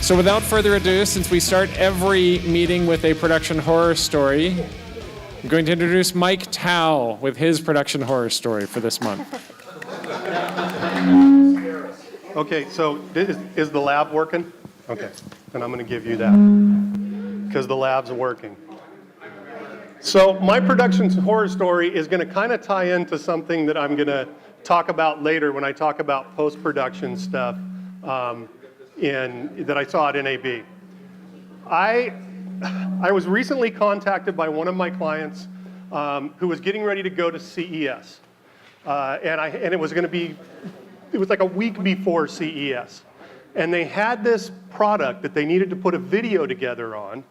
So without further ado, since we start every meeting with a production horror story, I'm going to introduce Mike Tao with his production horror story for this month. Okay, so is the lab working? Okay, then I'm going to give you that because the lab's working. So my production horror story is going to kind of tie into something that I'm going to talk about later when I talk about post-production stuff that I saw at NAB. I was recently contacted by one of my clients who was getting ready to go to CES, and it was going to be, it was like a week before CES, and they had this product that they needed to put a video together on,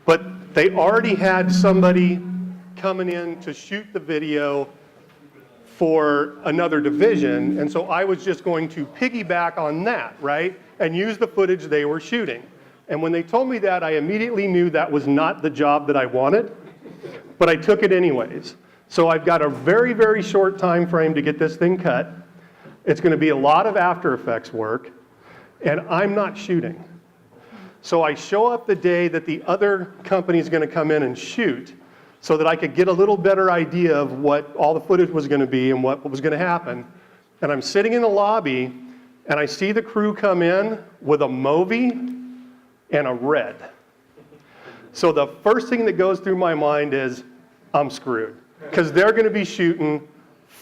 but they already had somebody coming in to shoot the video for another division, and so I was just going to piggyback on that, right, and use the footage they were shooting. And when they told me that, I immediately knew that was not the job that I wanted, but I took it anyways. So I've got a very, very short time frame to get this thing cut. It's going to be a lot of After Effects work, and I'm not shooting. So I show up the day that the other company is going to come in and shoot, so that I could get a little better idea of what all the footage was going to be and what was going to happen. And I'm sitting in the lobby, and I see the crew come in with a Movi and a red. So the first thing that goes through my mind is, I'm screwed. Because they're going to be shooting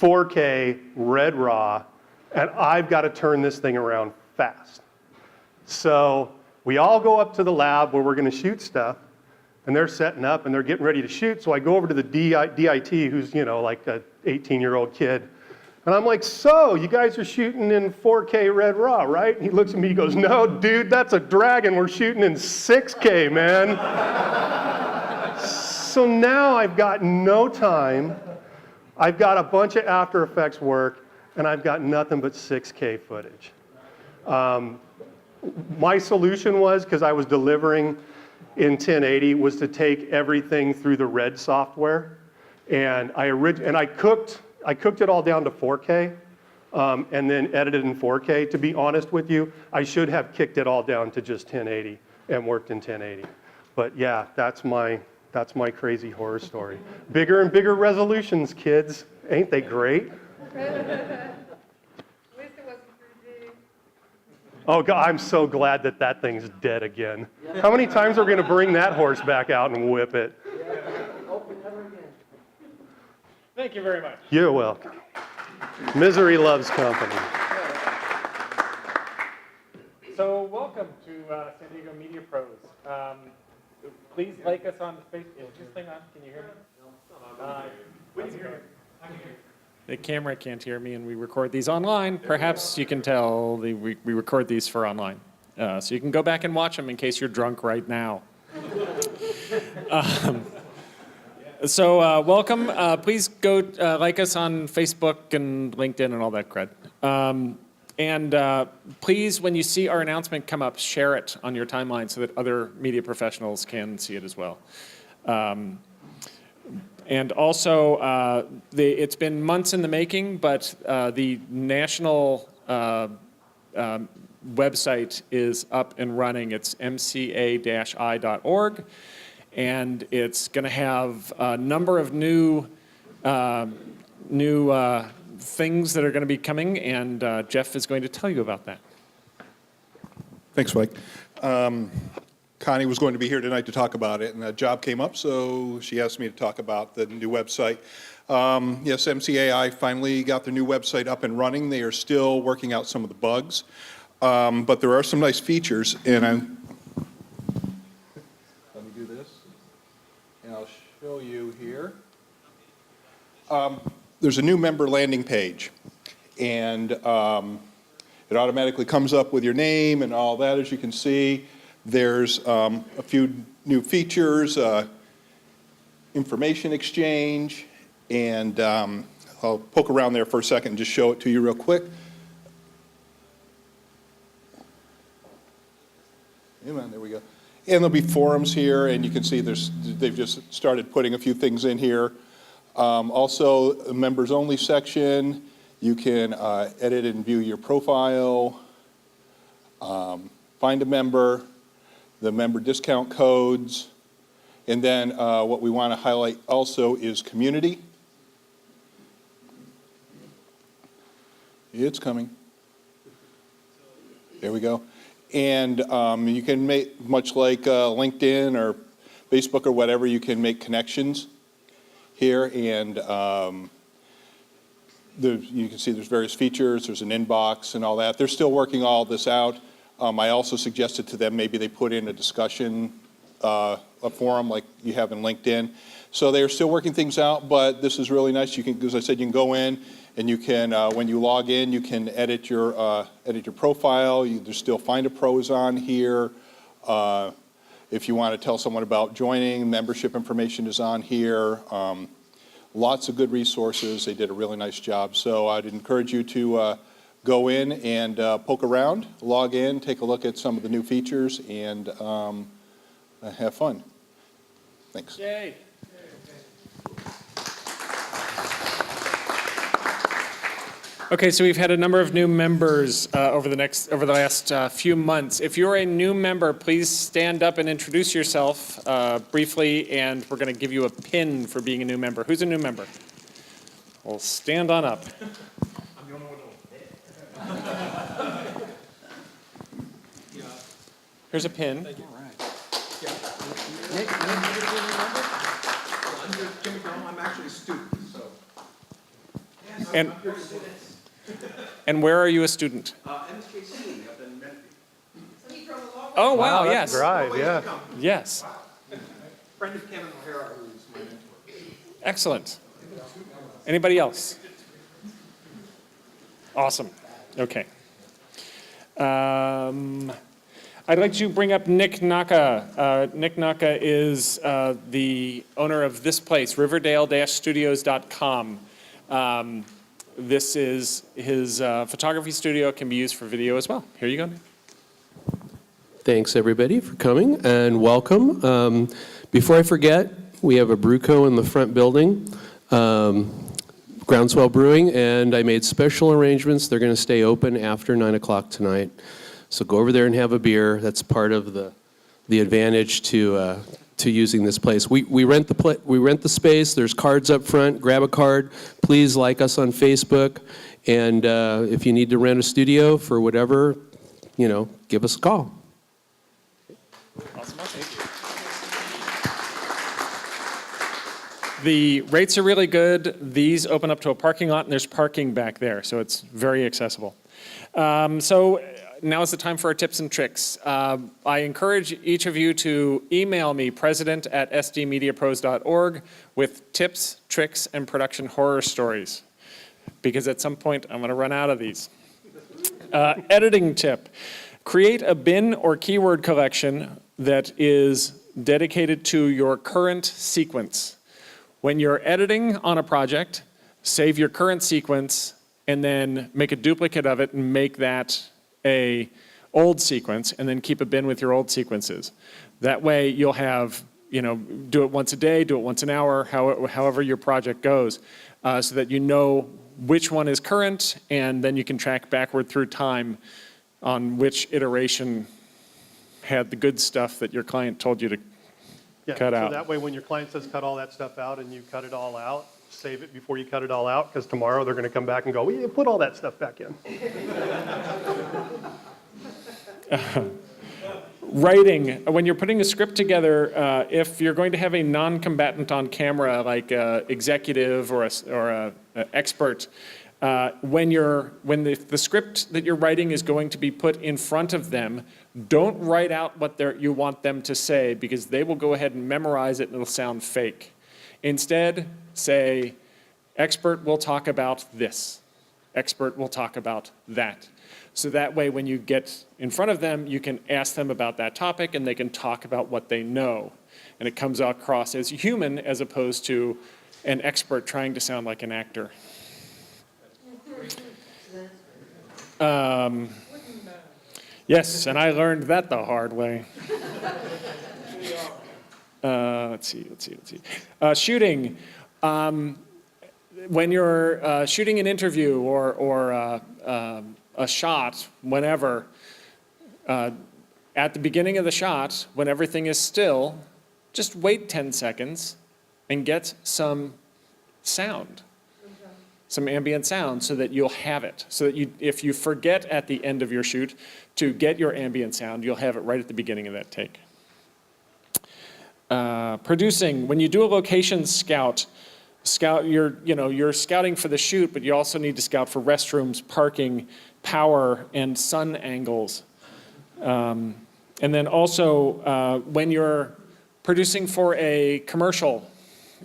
4K red raw, and I've got to turn this thing around fast. So we all go up to the lab where we're going to shoot stuff, and they're setting up and they're getting ready to shoot. So I go over to the DIT, who's, you know, like an 18-year-old kid. And I'm like, so you guys are shooting in 4K red raw, right? And he looks at me, he goes, no, dude, that's a dragon. We're shooting in 6K, man. So now I've got no time. I've got a bunch of After Effects work, and I've got nothing but 6K footage. My solution was, because I was delivering in 1080, was to take everything through the Red software, and I cooked it all down to 4K, and then edited in 4K. To be honest with you, I should have kicked it all down to just 1080 and worked in 1080. But yeah, that's my crazy horror story. Bigger and bigger resolutions, kids. Ain't they great? Oh God, I'm so glad that that thing's dead again. How many times are we going to bring that horse back out and whip it? Thank you very much. You're welcome. Misery loves company. So welcome to San Diego Media Pros. Please like us on Facebook. Is this thing on? Can you hear me? The camera can't hear me, and we record these online. Perhaps you can tell we record these for online. So you can go back and watch them in case you're drunk right now. So welcome. Please go like us on Facebook and LinkedIn and all that crud. And please, when you see our announcement come up, share it on your timeline so that other media professionals can see it as well. And also, it's been months in the making, but the national website is up and running. It's mca-i.org, and it's going to have a number of new things that are going to be coming, and Jeff is going to tell you about that. Thanks, Mike. Connie was going to be here tonight to talk about it, and a job came up, so she asked me to talk about the new website. Yes, MCAI finally got their new website up and running. They are still working out some of the bugs, but there are some nice features, and let me do this, and I'll show you here. There's a new member landing page, and it automatically comes up with your name and all that, as you can see. There's a few new features, information exchange, and I'll poke around there for a second and just show it to you real quick. There we go. And there'll be forums here, and you can see they've just started putting a few things in here. Also, a members only section. You can edit and view your profile, find a member, the member discount codes, and then what we want to highlight also is community. It's coming. There we go. And you can make, much like LinkedIn or Facebook or whatever, you can make connections here. And you can see there's various features. There's an inbox and all that. They're still working all this out. I also suggested to them maybe they put in a discussion, a forum like you have in LinkedIn. So they're still working things out, but this is really nice. You can, as I said, you can go in and you can, when you log in, you can edit your profile. There's still Find a Pros on here. If you want to tell someone about joining, membership information is on here. Lots of good resources. They did a really nice job. So I'd encourage you to go in and poke around, log in, take a look at some of the new features, and have fun. Thanks. Yay. Okay, so we've had a number of new members over the last few months. If you're a new member, please stand up and introduce yourself briefly, and we're going to give you a pin for being a new member. Who's a new member? Well, stand on up. I'm the only one. Here's a pin. All right. Yeah. I'm actually a student, so. And where are you a student? MSKC up in Medford. Oh, wow, that's yes. a drive, yeah. Yes. Friend of Kevin O'Hara, who's my mentor. Excellent. Anybody else? Awesome. Okay. I'd like to bring up Nick Naka. Nick Naka is the owner of this place, riverdale-studios.com. This is his photography studio, can be used for video as well. Here you go, Nick. Thanks, everybody, for coming, and welcome. Before I forget, we have a Brewco in the front building, Groundswell Brewing, and I made special arrangements. They're going to stay open after 9 o'clock tonight. So go over there and have a beer. That's part of the advantage to using this place. We rent the space. There's cards up front. Grab a card. Please like us on Facebook. And if you need to rent a studio for whatever, give us a call. Awesome. Thank you. The rates are really good. These open up to a parking lot, and there's parking back there, so it's very accessible. So now is the time for our tips and tricks. I encourage each of you to email me, president@sdmediapros.org, with tips, tricks, and production horror stories, because at some point I'm going to run out of these. Editing tip. Create a bin or keyword collection that is dedicated to your current sequence. When you're editing on a project, save your current sequence and then make a duplicate of it and make that a old sequence, and then keep a bin with your old sequences. That way you'll have, do it once a day, do it once an hour, however your project goes, so that you know which one is current, and then you can track backward through time on which iteration had the good stuff that your client told you to cut out. So that way when your client says cut all that stuff out and you cut it all out, save it before you cut it all out, because tomorrow they're going to come back and go, well, you put all that stuff back in. Writing. When you're putting a script together, if you're going to have a non-combatant on camera, like an executive or a expert, when the script that you're writing is going to be put in front of them, don't write out what you want them to say, because they will go ahead and memorize it and it'll sound fake. Instead, say, expert will talk about this. Expert will talk about that. So that way, when you get in front of them, you can ask them about that topic and they can talk about what they know. And it comes across as human as opposed to an expert trying to sound like an actor. Yes, and I learned that the hard way. Let's see. Shooting. When you're shooting an interview or a shot, whenever, at the beginning of the shot, when everything is still, just wait 10 seconds and get some sound, some ambient sound, so that you'll have it. So that if you forget at the end of your shoot to get your ambient sound, you'll have it right at the beginning of that take. Producing, when you do a location scout, you're scouting for the shoot, but you also need to scout for restrooms, parking, power, and sun angles. And then also, when you're producing for a commercial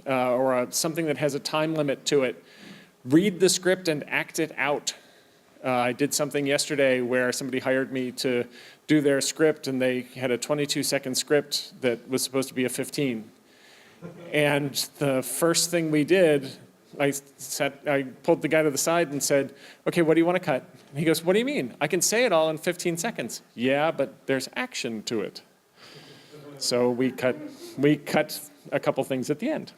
or something that has a time limit to it, read the script and act it out. I did something yesterday where somebody hired me to do their script, and they had a 22-second script that was supposed to be a 15. And the first thing we did, I pulled the guy to the side and said, okay, what do you want to cut? And he goes, what do you mean? I can say it all in 15 seconds. Yeah, but there's action to it. So we cut a couple things at the end.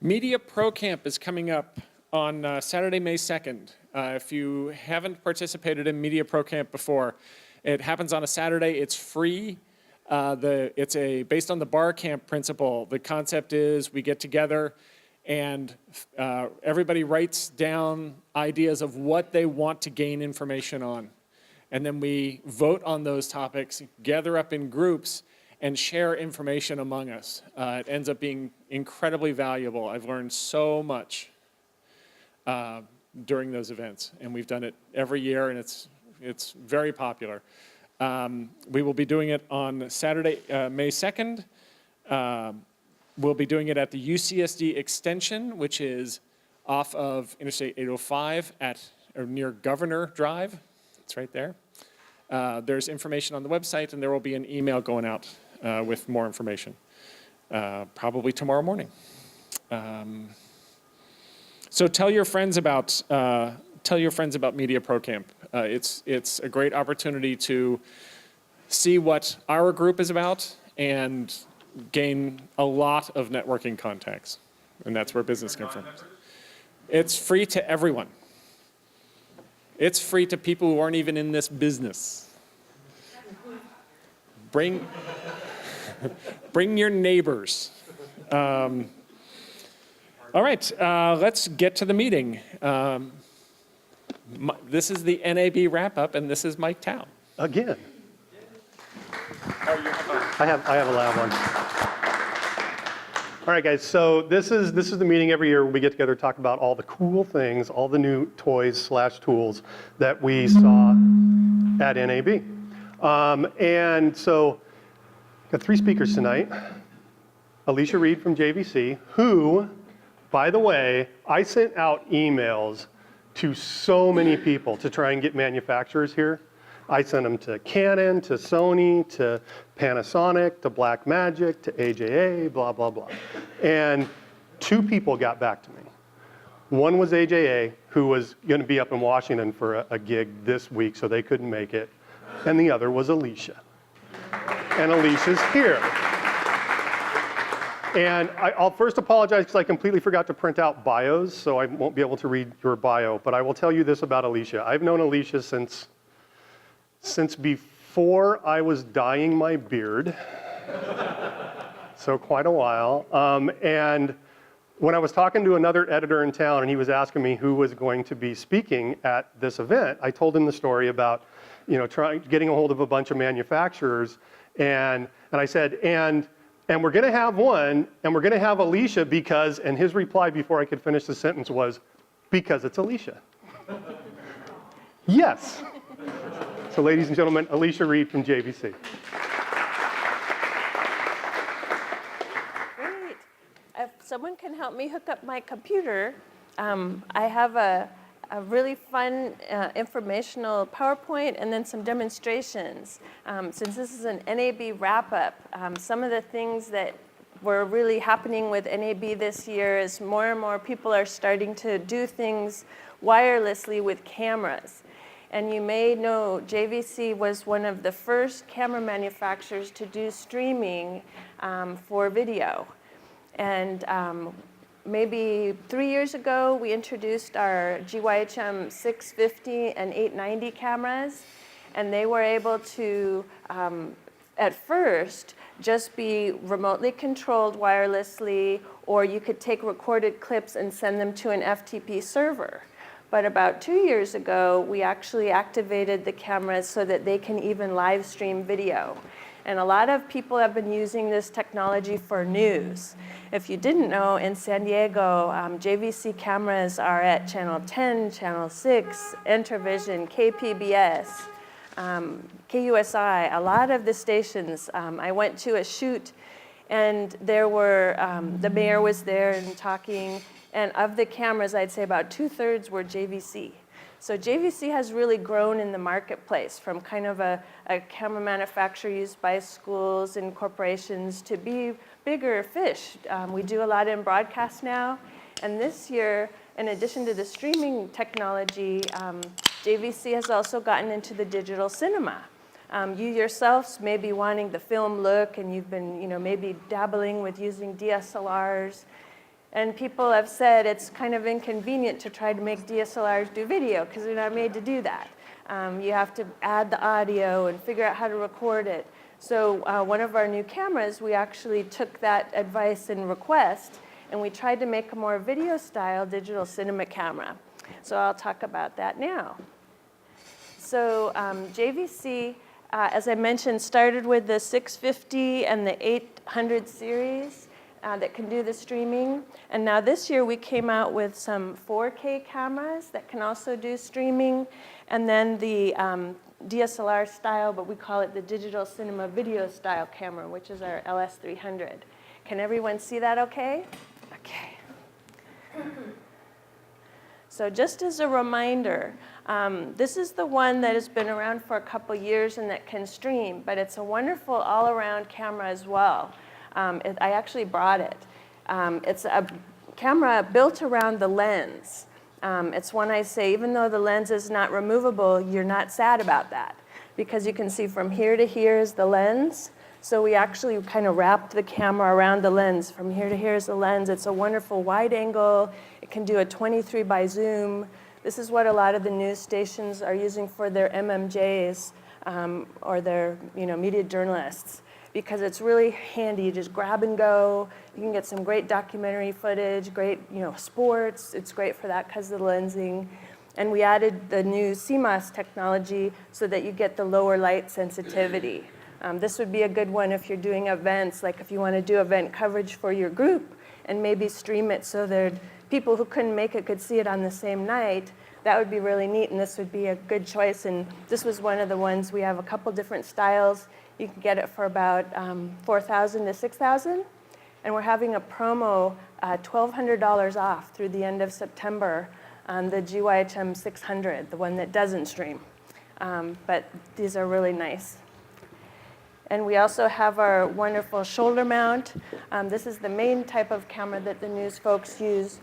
Media Pro Camp is coming up on Saturday, May 2nd. If you haven't participated in Media Pro Camp before, it happens on a Saturday. It's free. It's based on the bar camp principle. The concept is we get together and everybody writes down ideas of what they want to gain information on. And then we vote on those topics, gather up in groups, and share information among us. It ends up being incredibly valuable. I've learned so much during those events, and we've done it every year, and it's very popular. We will be doing it on Saturday, May 2nd. We'll be doing it at the UCSD Extension, which is off of Interstate 805 or near Governor Drive. It's right there. There's information on the website, and there will be an email going out with more information, probably tomorrow morning. So tell your friends about Media Pro Camp. It's a great opportunity to see what our group is about and gain a lot of networking contacts, and that's where business comes from. It's free to everyone. It's free to people who aren't even in this business. Bring your neighbors. All right, let's get to the meeting. This is the NAB Wrap-up, and this is Mike Tao. Again. I have a loud one. All right, guys, so this is the meeting every year where we get together to talk about all the cool things, all the new toys/tools that we saw at NAB. And so, got 3 speakers tonight. Alicia Reed from JVC, who, by the way, I sent out emails to so many people to try and get manufacturers here. I sent them to Canon, to Sony, to Panasonic, to Blackmagic, to AJA, blah, blah, blah. And 2 people got back to me. One was AJA, who was going to be up in Washington for a gig this week, so they couldn't make it. And the other was Alicia. And Alicia's here. And I'll first apologize because I completely forgot to print out bios, so I won't be able to read your bio. But I will tell you this about Alicia. I've known Alicia since before I was dyeing my beard, so quite a while. And when I was talking to another editor in town and he was asking me who was going to be speaking at this event, I told him the story about, getting a hold of a bunch of manufacturers, and I said, and we're going to have one, and we're going to have Alicia because, and his reply before I could finish the sentence was, because it's Alicia. Yes. So ladies and gentlemen, Alicia Reed from JVC. Great. If someone can help me hook up my computer, I have a really fun informational PowerPoint and then some demonstrations. Since this is an NAB wrap-up, some of the things that were really happening with NAB this year is more and more people are starting to do things wirelessly with cameras. And you may know JVC was one of the first camera manufacturers to do streaming for video. And maybe 3 years ago, we introduced our GYHM 650 and 890 cameras, and they were able to, at first, just be remotely controlled wirelessly, or you could take recorded clips and send them to an FTP server. But about 2 years ago, we actually activated the cameras so that they can even live stream video. And a lot of people have been using this technology for news. If you didn't know, in San Diego, JVC cameras are at Channel 10, Channel 6, Entervision, KPBS, KUSI, a lot of the stations. I went to a shoot, and there were, the mayor was there and talking, and of the cameras, I'd say about 2/3 were JVC. So JVC has really grown in the marketplace from kind of a camera manufacturer used by schools and corporations to be bigger fish. We do a lot in broadcast now, and this year, in addition to the streaming technology, JVC has also gotten into the digital cinema. You yourselves may be wanting the film look, and you've been, maybe dabbling with using DSLRs. And people have said it's kind of inconvenient to try to make DSLRs do video because they're not made to do that. You have to add the audio and figure out how to record it. So one of our new cameras, we actually took that advice and request, and we tried to make a more video-style digital cinema camera. So I'll talk about that now. So JVC, as I mentioned, started with the 650 and the 800 series. That can do the streaming. And now this year we came out with some 4K cameras that can also do streaming. And then the DSLR style, but we call it the digital cinema video style camera, which is our LS300. Can everyone see that okay? Okay. So just as a reminder, this is the one that has been around for a couple years and that can stream, but it's a wonderful all-around camera as well. I actually brought it. It's a camera built around the lens. It's one I say, even though the lens is not removable, you're not sad about that, because you can see from here to here is the lens. So we actually kind of wrapped the camera around the lens. From here to here is the lens. It's a wonderful wide angle. It can do a 23 by zoom. This is what a lot of the news stations are using for their MMJs or their media journalists, because it's really handy. You just grab and go. You can get some great documentary footage, great sports. It's great for that because of the lensing. And we added the new CMOS technology so that you get the lower light sensitivity. This would be a good one if you're doing events, like if you want to do event coverage for your group and maybe stream it so that people who couldn't make it could see it on the same night. That would be really neat, and this would be a good choice. And this was one of the ones. We have a couple different styles. You can get it for about $4,000 to $6,000. And we're having a promo, $1,200 off through the end of September on the GYHM 600, the one that doesn't stream. But these are really nice. And we also have our wonderful shoulder mount. This is the main type of camera that the news folks use.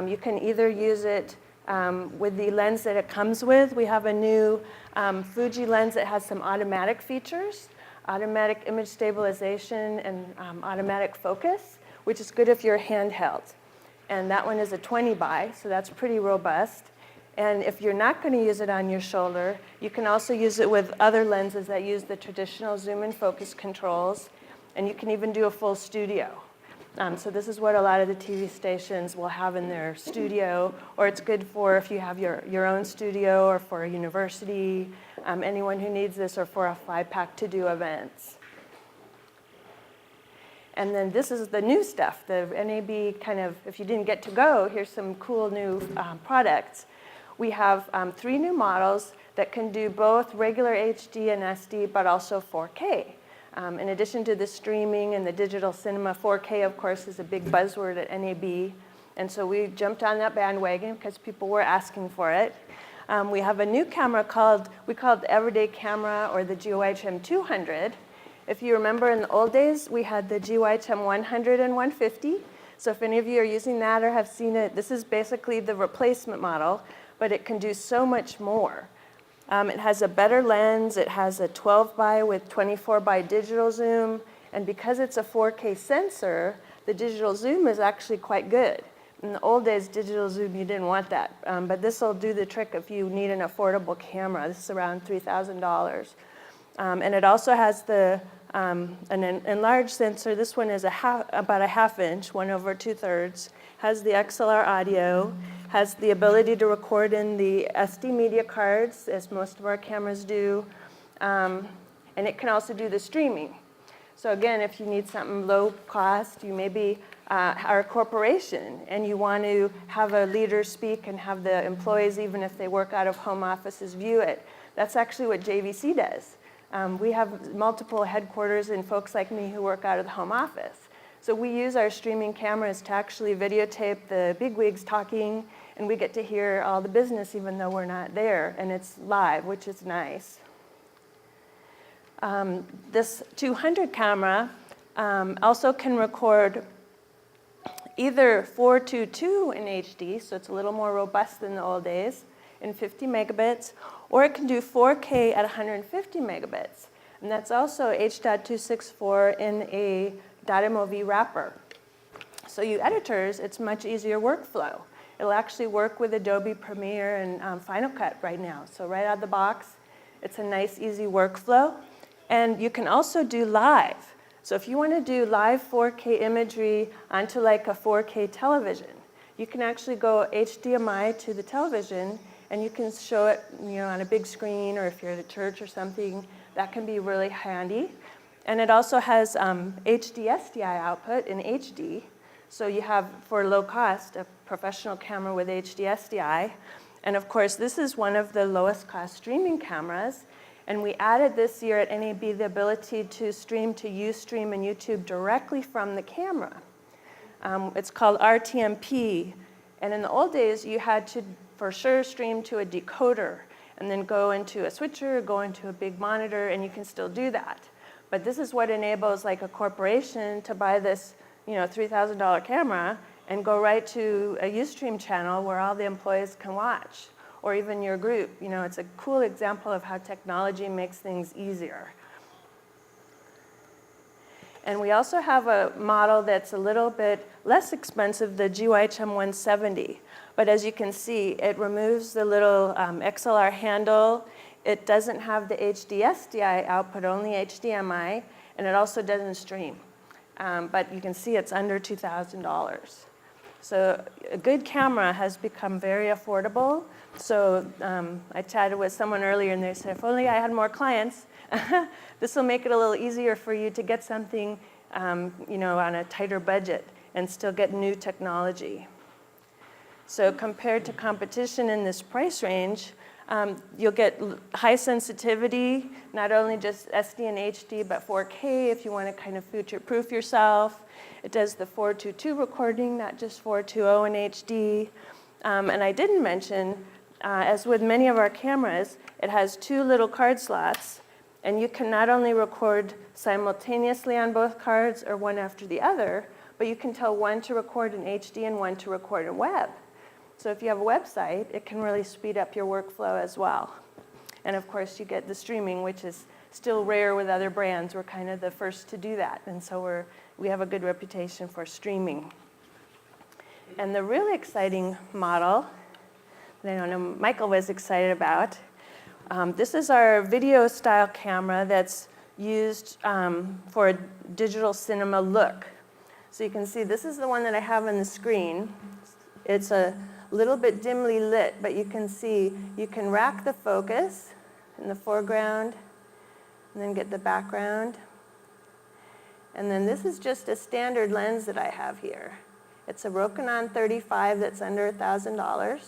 You can either use it with the lens that it comes with. We have a new Fuji lens that has some automatic features, automatic image stabilization and automatic focus, which is good if you're handheld. And that one is a 20 by, so that's pretty robust. And if you're not going to use it on your shoulder, you can also use it with other lenses that use the traditional zoom and focus controls, and you can even do a full studio. So this is what a lot of the TV stations will have in their studio, or it's good for if you have your own studio, or for a university, anyone who needs this, or for a 5-pack to do events. And then this is the new stuff, the NAB kind of, if you didn't get to go, here's some cool new products. We have 3 new models that can do both regular HD and SD, but also 4K. In addition to the streaming and the digital cinema, 4K, of course, is a big buzzword at NAB. And so we jumped on that bandwagon because people were asking for it. We have a new camera we called the Everyday Camera, or the GYHM 200. If you remember, in the old days, we had the GYHM 100 and 150. So if any of you are using that or have seen it, this is basically the replacement model, but it can do so much more. It has a better lens. It has a 12 by with 24 by digital zoom. And because it's a 4K sensor, the digital zoom is actually quite good. In the old days, digital zoom, you didn't want that. But this will do the trick if you need an affordable camera. This is around $3,000. And it also has an enlarged sensor. This one is about a half inch, 1/2, has the XLR audio, has the ability to record in the SD media cards, as most of our cameras do, and it can also do the streaming. So again, if you need something low cost, you maybe are a corporation and you want to have a leader speak and have the employees, even if they work out of home offices, view it. That's actually what JVC does. We have multiple headquarters and folks like me who work out of the home office. So we use our streaming cameras to actually videotape the bigwigs talking, and we get to hear all the business even though we're not there, and it's live, which is nice. This 200 camera also can record either 422 in HD, so it's a little more robust than the old days, in 50 megabits, or it can do 4K at 150 megabits. And that's also H.264 in a .mov wrapper. So you editors, it's much easier workflow. It'll actually work with Adobe Premiere and Final Cut right now. So right out of the box, it's a nice, easy workflow. And you can also do live. So if you want to do live 4K imagery onto like a 4K television, you can actually go HDMI to the television and you can show it, on a big screen, or if you're at a church or something, that can be really handy. And it also has HD SDI output in HD. So you have, for low cost, a professional camera with HD SDI. And of course, this is one of the lowest cost streaming cameras. And we added this year at NAB the ability to stream to Ustream and YouTube directly from the camera. It's called RTMP. And in the old days, you had to, for sure, stream to a decoder and then go into a switcher, go into a big monitor, and you can still do that. But this is what enables like a corporation to buy this $3,000 camera and go right to a Ustream channel where all the employees can watch, or even your group. It's a cool example of how technology makes things easier. And we also have a model that's a little bit less expensive, the GYHM 170. But as you can see, it removes the little XLR handle. It doesn't have the HD SDI output, only HDMI, and it also doesn't stream. But you can see it's under $2,000. So a good camera has become very affordable. So I chatted with someone earlier, and they said, if only I had more clients, this will make it a little easier for you to get something on a tighter budget and still get new technology. So compared to competition in this price range, you'll get high sensitivity, not only just SD and HD, but 4K if you want to kind of future-proof yourself. It does the 422 recording, not just 420 in HD. And I didn't mention, as with many of our cameras, it has 2 little card slots, and you can not only record simultaneously on both cards or one after the other, but you can tell one to record in HD and one to record in web. So if you have a website, it can really speed up your workflow as well. And of course, you get the streaming, which is still rare with other brands. We're kind of the first to do that, and so we have a good reputation for streaming. And the really exciting model that I know Michael was excited about, this is our video style camera that's used for a digital cinema look. So you can see this is the one that I have on the screen. It's a little bit dimly lit, but you can see you can rack the focus in the foreground and then get the background. And then this is just a standard lens that I have here. It's a Rokinon 35 that's under $1,000.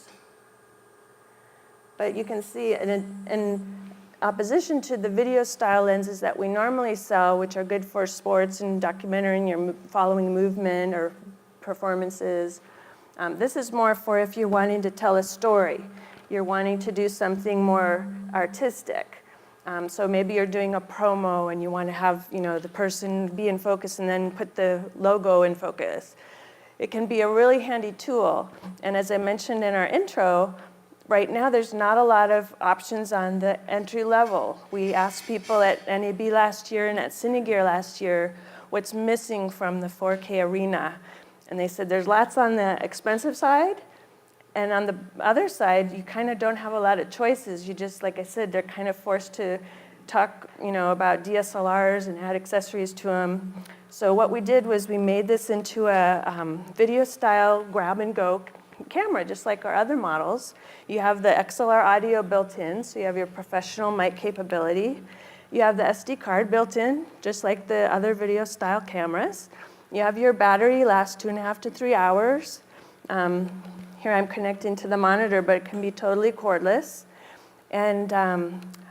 But you can see in opposition to the video style lenses that we normally sell, which are good for sports and documentary and you're following movement or performances, this is more for if you're wanting to tell a story. You're wanting to do something more artistic. So maybe you're doing a promo and you want to have the person be in focus and then put the logo in focus. It can be a really handy tool. And as I mentioned in our intro, right now there's not a lot of options on the entry level. We asked people at NAB last year and at Cinegear last year what's missing from the 4K arena. And they said there's lots on the expensive side, and on the other side, you kind of don't have a lot of choices. You just, like I said, they're kind of forced to talk, about DSLRs and add accessories to them. So what we did was we made this into a video-style grab-and-go camera, just like our other models. You have the XLR audio built in, so you have your professional mic capability. You have the SD card built in, just like the other video-style cameras. You have your battery, lasts 2.5 to 3 hours. Here I'm connecting to the monitor, but it can be totally cordless. And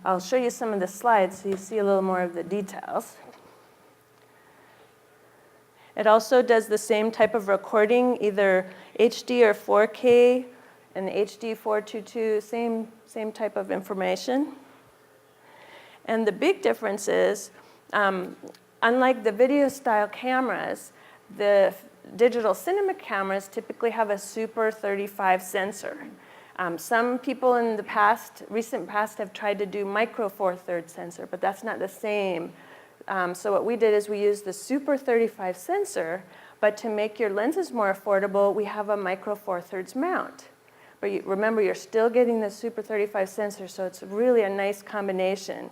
I'll show you some of the slides so you see a little more of the details. It also does the same type of recording, either HD or 4K, and HD 422, same type of information. And the big difference is, unlike the video-style cameras, the digital cinema cameras typically have a Super 35 sensor. Some people in the recent past have tried to do micro 4/3 sensor, but that's not the same. So what we did is we used the Super 35 sensor, but to make your lenses more affordable, we have a micro 4/3 mount. But remember, you're still getting the Super 35 sensor, so it's really a nice combination.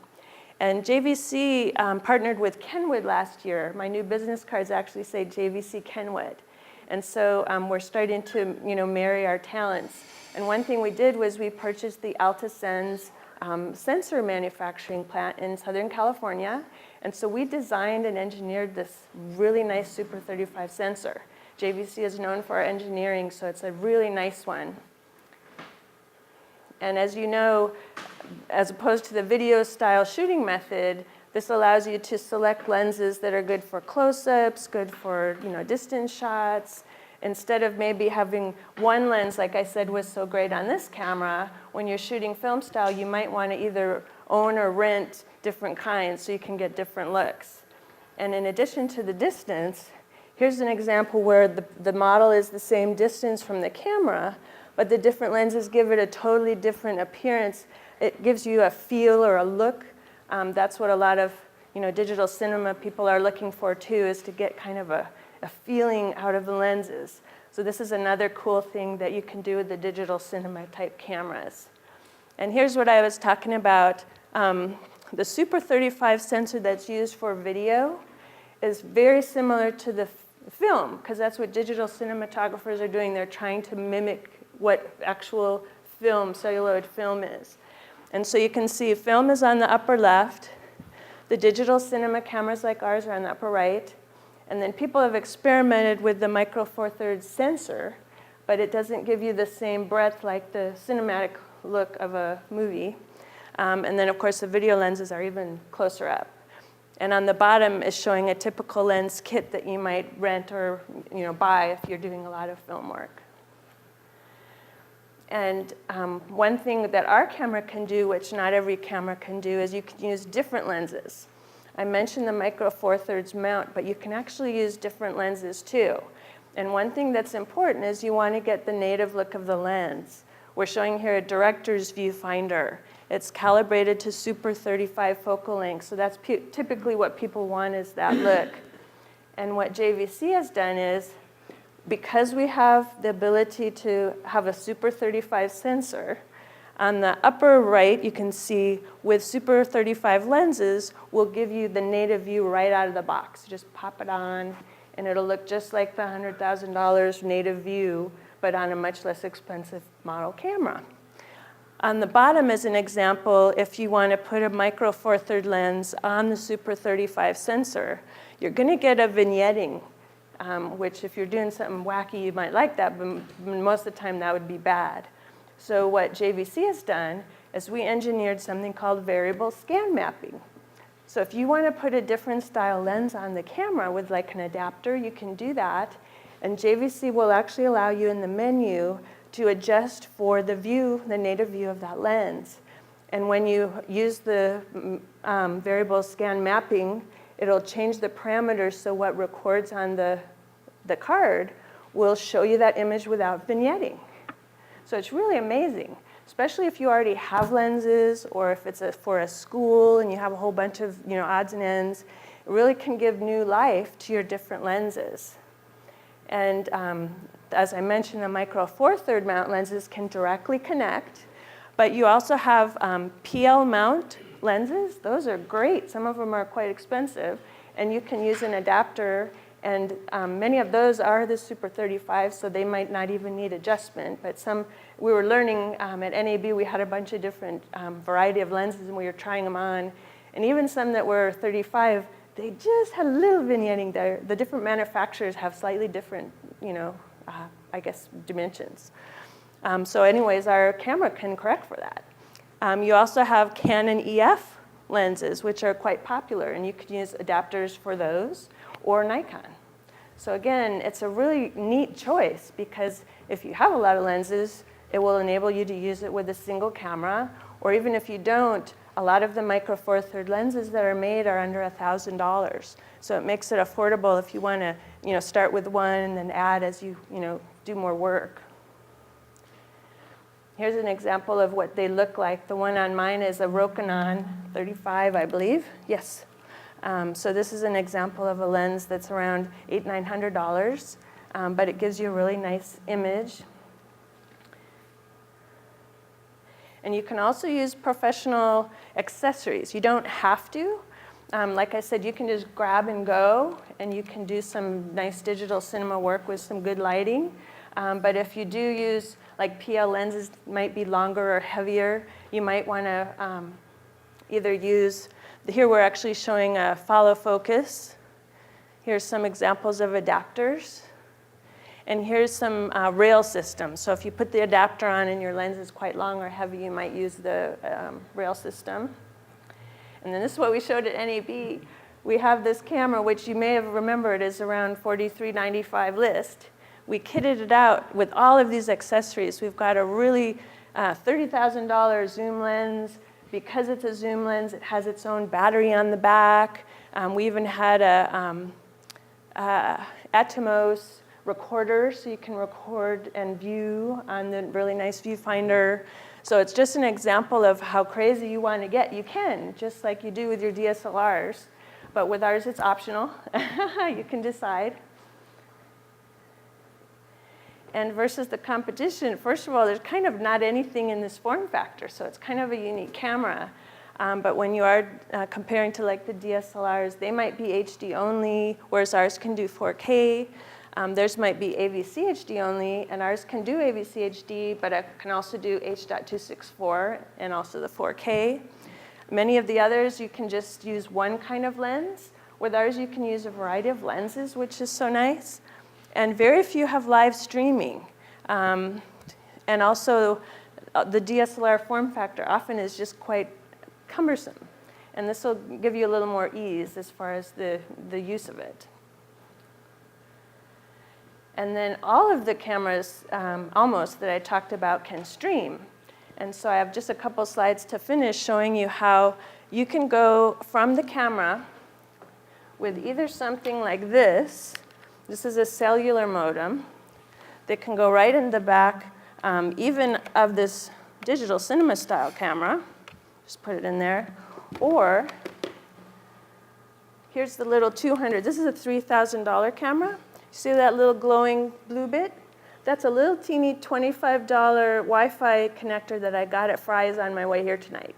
And JVC partnered with Kenwood last year. My new business cards actually say JVC Kenwood. And so we're starting to marry our talents. And one thing we did was we purchased the Altasense sensor manufacturing plant in Southern California. And so we designed and engineered this really nice Super 35 sensor. JVC is known for our engineering, so it's a really nice one. And as you know, as opposed to the video-style shooting method, this allows you to select lenses that are good for close-ups, good for distance shots. Instead of maybe having one lens, like I said, was so great on this camera, when you're shooting film style, you might want to either own or rent different kinds so you can get different looks. And in addition to the distance, here's an example where the model is the same distance from the camera, but the different lenses give it a totally different appearance. It gives you a feel or a look. That's what a lot of digital cinema people are looking for too, is to get kind of a feeling out of the lenses. So this is another cool thing that you can do with the digital cinema type cameras. And here's what I was talking about. The Super 35 sensor that's used for video is very similar to the film, because that's what digital cinematographers are doing. They're trying to mimic what actual film, celluloid film is. And so you can see film is on the upper left. The digital cinema cameras like ours are on the upper right. And then people have experimented with the micro 4/3 sensor, but it doesn't give you the same breadth like the cinematic look of a movie. And then, of course, the video lenses are even closer up. And on the bottom is showing a typical lens kit that you might rent or buy if you're doing a lot of film work. And one thing that our camera can do, which not every camera can do, is you can use different lenses. I mentioned the micro 4/3 mount, but you can actually use different lenses too. And one thing that's important is you want to get the native look of the lens. We're showing here a director's viewfinder. It's calibrated to Super 35 focal length, so that's typically what people want, is that look. And what JVC has done is, because we have the ability to have a Super 35 sensor, on the upper right, you can see with Super 35 lenses, we'll give you the native view right out of the box. Just pop it on, and it'll look just like the $100,000 native view, but on a much less expensive model camera. On the bottom is an example, if you want to put a micro 4/3 lens on the Super 35 sensor, you're going to get a vignetting, which if you're doing something wacky, you might like that, but most of the time that would be bad. So what JVC has done is we engineered something called variable scan mapping. So if you want to put a different style lens on the camera with like an adapter, you can do that. And JVC will actually allow you in the menu to adjust for the view, the native view of that lens. And when you use the variable scan mapping, it'll change the parameters so what records on the card will show you that image without vignetting. So it's really amazing, especially if you already have lenses or if it's for a school and you have a whole bunch of odds and ends. It really can give new life to your different lenses. And as I mentioned, the micro four third mount lenses can directly connect, but you also have PL mount lenses. Those are great. Some of them are quite expensive, and you can use an adapter, and many of those are the Super 35, so they might not even need adjustment, but some, we were learning at NAB, we had a bunch of different variety of lenses, and we were trying them on, and even some that were 35, they just had a little vignetting there. The different manufacturers have slightly different, I guess, dimensions. So anyways, our camera can correct for that. You also have Canon EF lenses, which are quite popular, and you could use adapters for those, or Nikon. So again, it's a really neat choice, because if you have a lot of lenses, it will enable you to use it with a single camera, or even if you don't, a lot of the micro four third lenses that are made are under $1,000. So it makes it affordable if you want to, start with one and then add as you, do more work. Here's an example of what they look like. The one on mine is a Rokinon 35, I believe. Yes. So this is an example of a lens that's around $800-900, but it gives you a really nice image. And you can also use professional accessories. You don't have to. Like I said, you can just grab and go, and you can do some nice digital cinema work with some good lighting. But if you do use, like PL lenses might be longer or heavier, you might want to either use, here we're actually showing a follow focus. Here's some examples of adapters. And here's some rail systems. So if you put the adapter on and your lens is quite long or heavy, you might use the rail system. And then this is what we showed at NAB. We have this camera, which you may have remembered is around $43.95 list. We kitted it out with all of these accessories. We've got a really $30,000 zoom lens. Because it's a zoom lens, it has its own battery on the back. We even had a Atomos recorder, so you can record and view on the really nice viewfinder. So it's just an example of how crazy you want to get. You can, just like you do with your DSLRs. But with ours, it's optional. You can decide. And versus the competition, first of all, there's kind of not anything in this form factor, so it's kind of a unique camera. But when you are comparing to like the DSLRs, they might be HD only, whereas ours can do 4K. Theirs might be AVC HD only, and ours can do AVC HD, but it can also do H.264 and also the 4K. Many of the others, you can just use one kind of lens. With ours, you can use a variety of lenses, which is so nice. And very few have live streaming. And also, the DSLR form factor often is just quite cumbersome. And this will give you a little more ease as far as the use of it. And then all of the cameras, almost, that I talked about can stream. And so I have just a couple slides to finish showing you how you can go from the camera with either something like this. This is a cellular modem that can go right in the back, even of this digital cinema style camera. Just put it in there. Or here's the little 200. This is a $3,000 camera. See that little glowing blue bit? That's a little teeny $25 Wi-Fi connector that I got at Fry's on my way here tonight.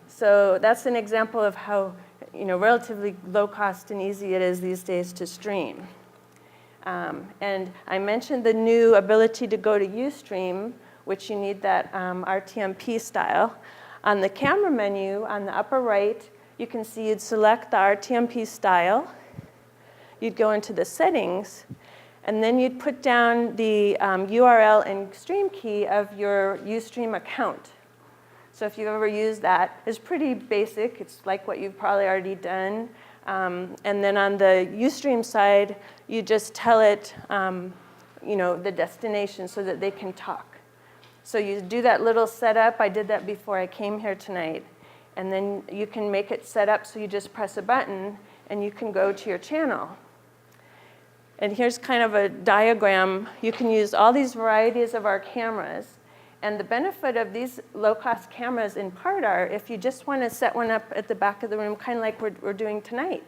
So that's an example of how relatively low cost and easy it is these days to stream. And I mentioned the new ability to go to Ustream, which you need that RTMP style. On the camera menu on the upper right, you can see you'd select the RTMP style. You'd go into the settings, and then you'd put down the URL and stream key of your Ustream account. So if you've ever used that, it's pretty basic. It's like what you've probably already done. And then on the Ustream side, you just tell it the destination so that they can talk. So you do that little setup. I did that before I came here tonight. And then you can make it set up so you just press a button, and you can go to your channel. And here's kind of a diagram. You can use all these varieties of our cameras. And the benefit of these low-cost cameras in part are if you just want to set one up at the back of the room, kind of like we're doing tonight.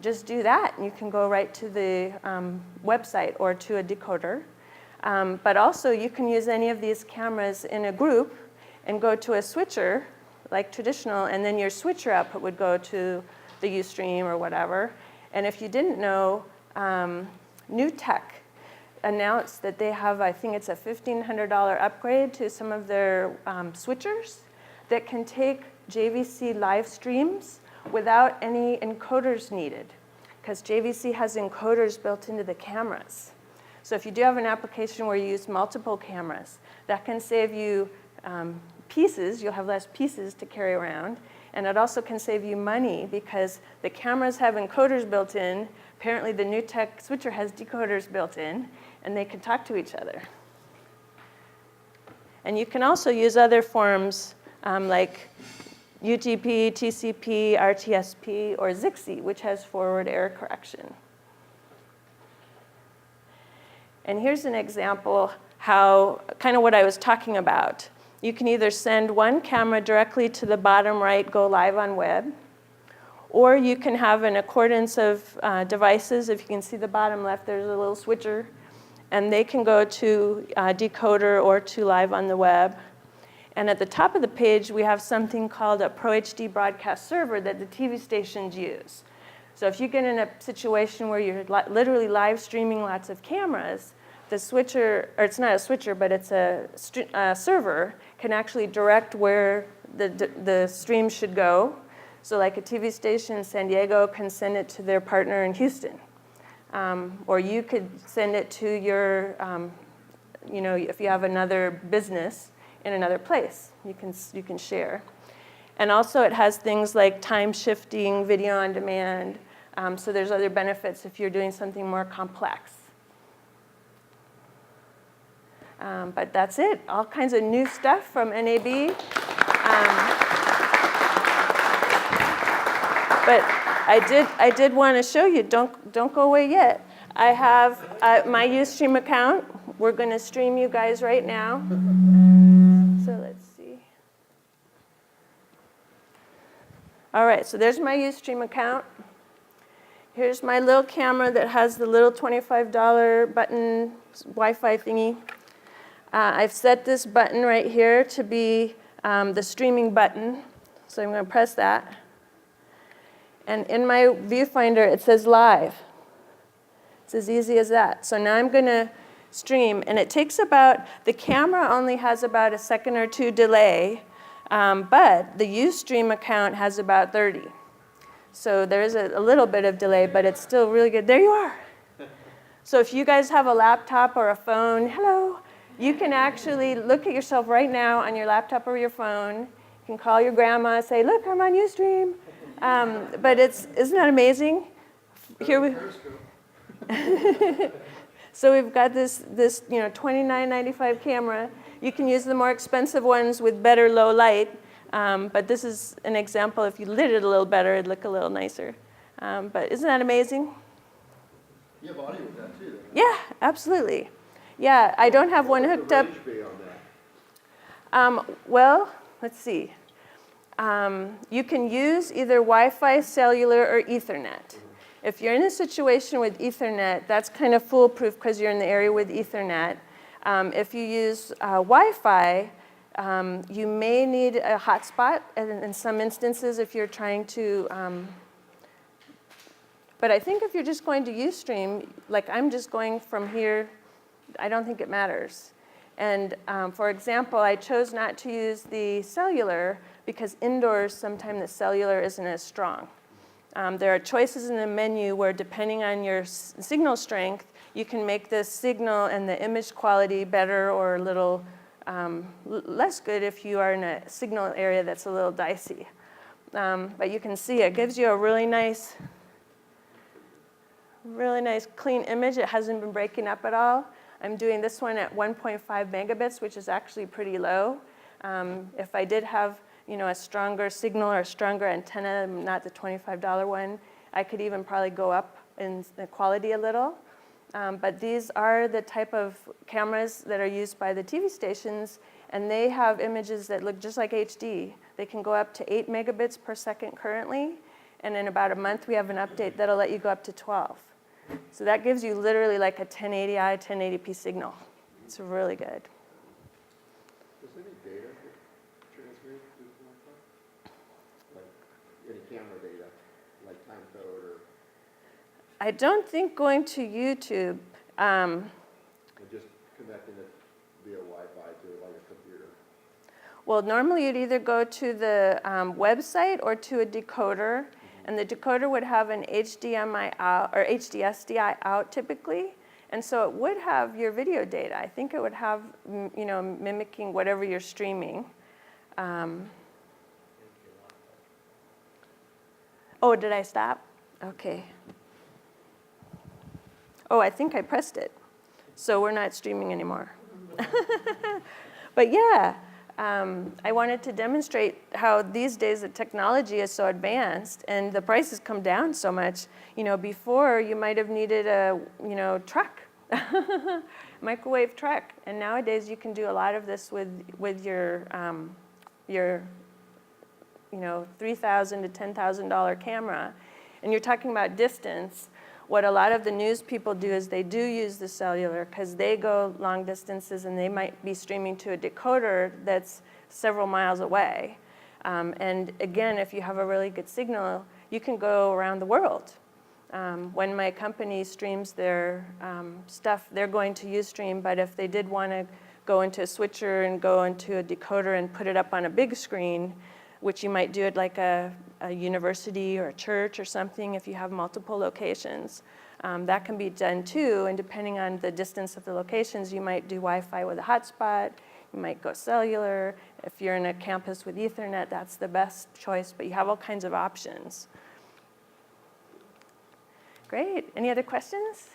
just do that, and you can go right to the website or to a decoder. But also, you can use any of these cameras in a group and go to a switcher, like traditional, and then your switcher output would go to the Ustream or whatever. And if you didn't know, New Tech announced that they have, I think it's a $1,500 upgrade to some of their switchers that can take JVC live streams without any encoders needed, because JVC has encoders built into the cameras. So if you do have an application where you use multiple cameras, that can save you pieces. You'll have less pieces to carry around. And it also can save you money because the cameras have encoders built in. Apparently, the New Tech switcher has decoders built in, and they can talk to each other. And you can also use other forms like UTP, TCP, RTSP, or ZXI, which has forward error correction. And here's an example how, kind of what I was talking about. You can either send one camera directly to the bottom right, go live on web, or you can have an accordance of devices. If you can see the bottom left, there's a little switcher, and they can go to decoder or to live on the web. And at the top of the page, we have something called a Pro HD broadcast server that the TV stations use. So if you get in a situation where you're literally live streaming lots of cameras, the switcher, or it's not a switcher, but it's a server, can actually direct where the stream should go. So like a TV station in San Diego can send it to their partner in Houston. Or you could send it to your, if you have another business in another place, you can share. And also it has things like time shifting, video on demand. So there's other benefits if you're doing something more complex. But that's it. All kinds of new stuff from NAB. But I did want to show you. Don't go away yet. I have my Ustream account. We're going to stream you guys right now. So let's see. All right. So there's my Ustream account. Here's my little camera that has the little $25 button Wi-Fi thingy. I've set this button right here to be the streaming button. So I'm going to press that. And in my viewfinder, it says live. It's as easy as that. So now I'm going to stream. And it takes the camera only has about a second or two delay. But the Ustream account has about 30. So there's a little bit of delay, but it's still really good. There you are. So if you guys have a laptop or a phone, hello, you can actually look at yourself right now on your laptop or your phone. You can call your grandma and say, look, I'm on Ustream. But isn't that amazing? Here we. So we've got this $29.95 camera. You can use the more expensive ones with better low light. But this is an example. If you lit it a little better, it'd look a little nicer. But isn't that amazing? You have audio with that too. Yeah, absolutely. Yeah, I don't have one hooked up. What would the range be on that? Well, let's see. You can use either Wi-Fi, cellular, or Ethernet. If you're in a situation with Ethernet, that's kind of foolproof because you're in the area with Ethernet. If you use Wi-Fi, you may need a hotspot in some instances if you're trying to. But I think if you're just going to Ustream, like I'm just going from here, I don't think it matters. And for example, I chose not to use the cellular because indoors, sometimes the cellular isn't as strong. There are choices in the menu where depending on your signal strength, you can make the signal and the image quality better or a little less good if you are in a signal area that's a little dicey. But you can see it gives you a really nice clean image. It hasn't been breaking up at all. I'm doing this one at 1.5 megabits, which is actually pretty low. If I did have a stronger signal or a stronger antenna, not the $25 one, I could even probably go up in the quality a little. But these are the type of cameras that are used by the TV stations, and they have images that look just like HD. They can go up to 8 megabits per second currently, And in about a month, we have an update that'll let you go up to 12. So that gives you literally like a 1080i, 1080p signal. It's really good. Does any data get transmitted through the Wi-Fi? Like any camera data, like time code or I don't think going to YouTube, or just connecting it via Wi-Fi to like a computer? well, normally you'd either go to the website or to a decoder, and the decoder would have an HDMI out or HDSDI out typically, and so it would have your video data. I think it would have, you know, mimicking whatever you're streaming. Oh, did I stop? Okay. Oh, I think I pressed it. So we're not streaming anymore. But yeah, I wanted to demonstrate how these days the technology is so advanced and the prices come down so much. You know, before you might have needed a, you know, truck, microwave truck. And nowadays you can do a lot of this with your you know, $3,000 to $10,000 camera. And you're talking about distance. What a lot of the news people do is they do use the cellular because they go long distances and they might be streaming to a decoder that's several miles away. And again, if you have a really good signal, you can go around the world. When my company streams their stuff, they're going to Ustream, but if they did want to go into a switcher and go into a decoder and put it up on a big screen, which you might do at like a university or a church or something if you have multiple locations. That can be done too, and depending on the distance of the locations, you might do Wi-Fi with a hotspot, you might go cellular. If you're in a campus with Ethernet, that's the best choice, but you have all kinds of options. Great, any other questions?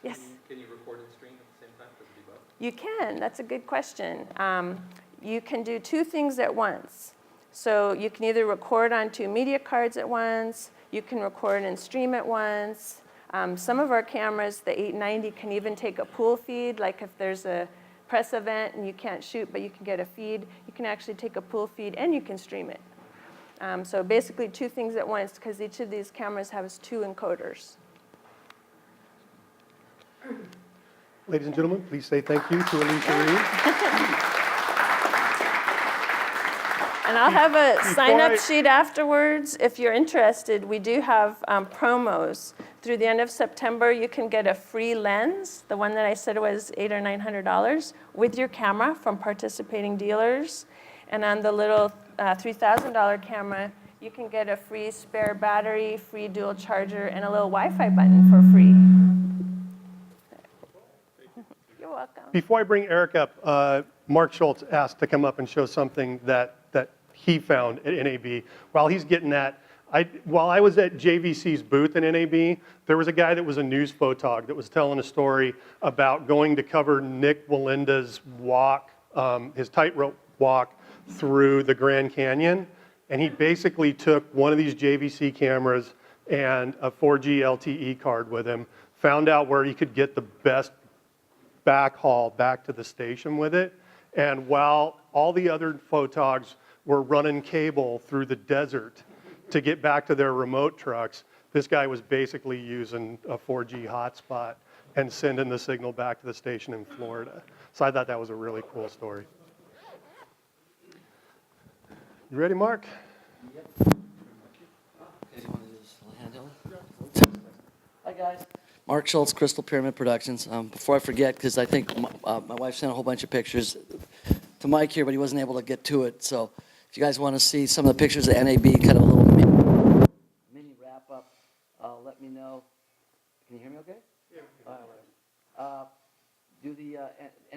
Yes? Can you record and stream at the same time? Does it do both? You can, that's a good question. You can do two things at once. So you can either record onto media cards at once, you can record and stream at once. Some of our cameras, the 890, can even take a pool feed, like if there's a press event and you can't shoot, but you can get a feed, you can actually take a pool feed and you can stream it. So basically two things at once, because each of these cameras has two encoders. Ladies and gentlemen, please say thank you to Alicia Reed. And I'll have a sign-up sheet afterwards. If you're interested, we do have promos. Through the end of September, you can get a free lens, the one that I said was $800 or $900, with your camera from participating dealers. And on the little $3,000 camera, you can get a free spare battery, free dual charger, and a little Wi-Fi button for free. You're welcome. Before I bring Eric up, Mark Schultz asked to come up and show something that he found at NAB. While he's getting that, while I was at JVC's booth at NAB, there was a guy that was a news photog that was telling a story about going to cover Nick Walinda's walk, his tightrope walk through the Grand Canyon. And he basically took one of these JVC cameras and a 4G LTE card with him, found out where he could get the best backhaul back to the station with it. And while all the other photogs were running cable through the desert to get back to their remote trucks, this guy was basically using a 4G hotspot and sending the signal back to the station in Florida. So I thought that was a really cool story. You ready, Mark? Okay, you want to do this handheld? Hi, guys. Mark Schultz, Crystal Pyramid Productions. Before I forget, because I think my wife sent a whole bunch of pictures to Mike here, but he wasn't able to get to it. So if you guys want to see some of the pictures of NAB, kind of a little mini wrap-up, let me know. Can you hear me okay? Yeah. All right. Do the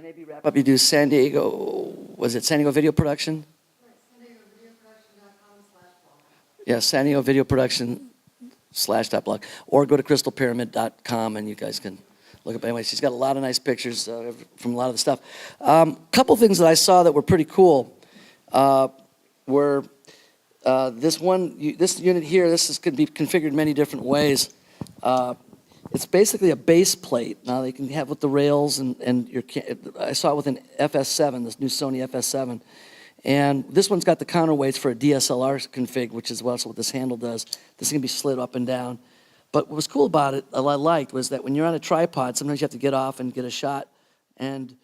NAB wrap-up. You do San Diego, was it San Diego Video Production? Yeah, San Diego Video Production /blog, or go to crystalpyramid.com and you guys can look up. Anyway, she's got a lot of nice pictures from a lot of the stuff. Couple things that I saw that were pretty cool were this unit here. This could be configured many different ways. It's basically a base plate. Now they can have with the rails and I saw it with an FS7, this new Sony FS7. And this one's got the counterweights for a DSLR config, which is also what this handle does. This can be slid up and down. But what was cool about it, what I liked, was that when you're on a tripod, sometimes you have to get off and get a shot. And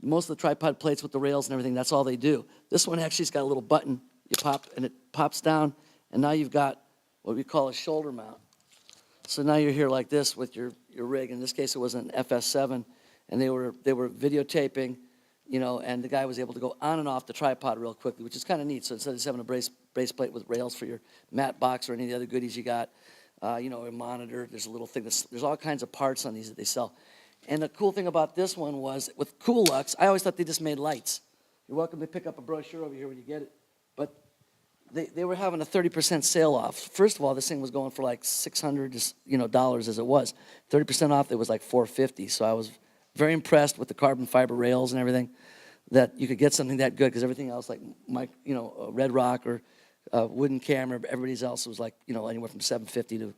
most of the tripod plates with the rails and everything, that's all they do. This one actually's got a little button. You pop, and it pops down, and now you've got what we call a shoulder mount. So now you're here like this with your rig. In this case, it was an FS7, and they were videotaping, you know, and the guy was able to go on and off the tripod real quickly, which is kind of neat. So instead of just having a brace plate with rails for your mat box or any of the other goodies you got, you know, a monitor, there's a little thing, there's all kinds of parts on these that they sell. And the cool thing about this one was, with Coolux, I always thought they just made lights. You're welcome to pick up a brochure over here when you get it. But they were having a 30% sale off. First of all, this thing was going for like $600, you know, dollars as it was. 30% off, it was like $450. So I was very impressed with the carbon fiber rails and everything, that you could get something that good, because everything else, like you know, Red Rock or wooden camera, everybody's else was like, you know, anywhere from $750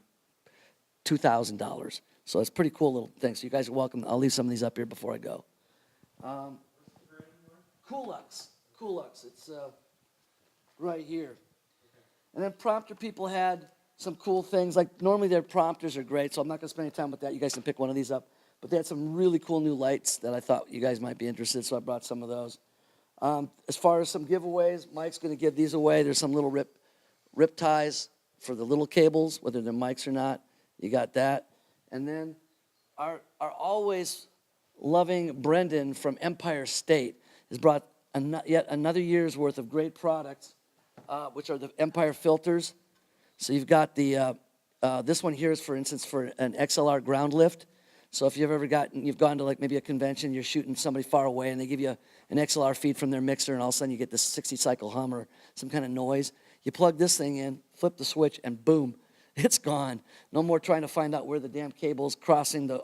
to $2,000. So it's a pretty cool little thing. So you guys are welcome. I'll leave some of these up here before I go. Coolux. It's right here. And then prompter people had some cool things. Like normally their prompters are great, so I'm not going to spend any time with that. You guys can pick one of these up. But they had some really cool new lights that I thought you guys might be interested in, so I brought some of those. As far as some giveaways, Mike's going to give these away. There's some little rip ties for the little cables, whether they're mics or not. You got that. And then our always loving Brendan from Empire State has brought yet another year's worth of great products, which are the Empire filters. So you've got the, this one here is, for instance, for an XLR ground lift. So if you've ever you've gone to like maybe a convention, you're shooting somebody far away and they give you an XLR feed from their mixer, and all of a sudden you get this 60 cycle hum or some kind of noise. You plug this thing in, flip the switch, and boom, it's gone. No more trying to find out where the damn cable's crossing the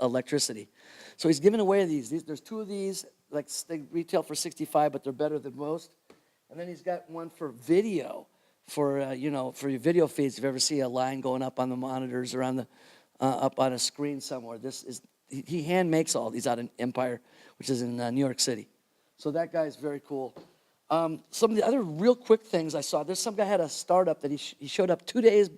electricity. So he's giving away these. There's two of these, like they retail for $65, but they're better than most. And then he's got one for video, for you know, for your video feeds. If you ever see a line going up on the monitors or on the up on a screen somewhere, this is he hand makes all these out in Empire, which is in New York City. So that guy's very cool. Some of the other real quick things I saw. There's some guy had a startup that he showed up 2 days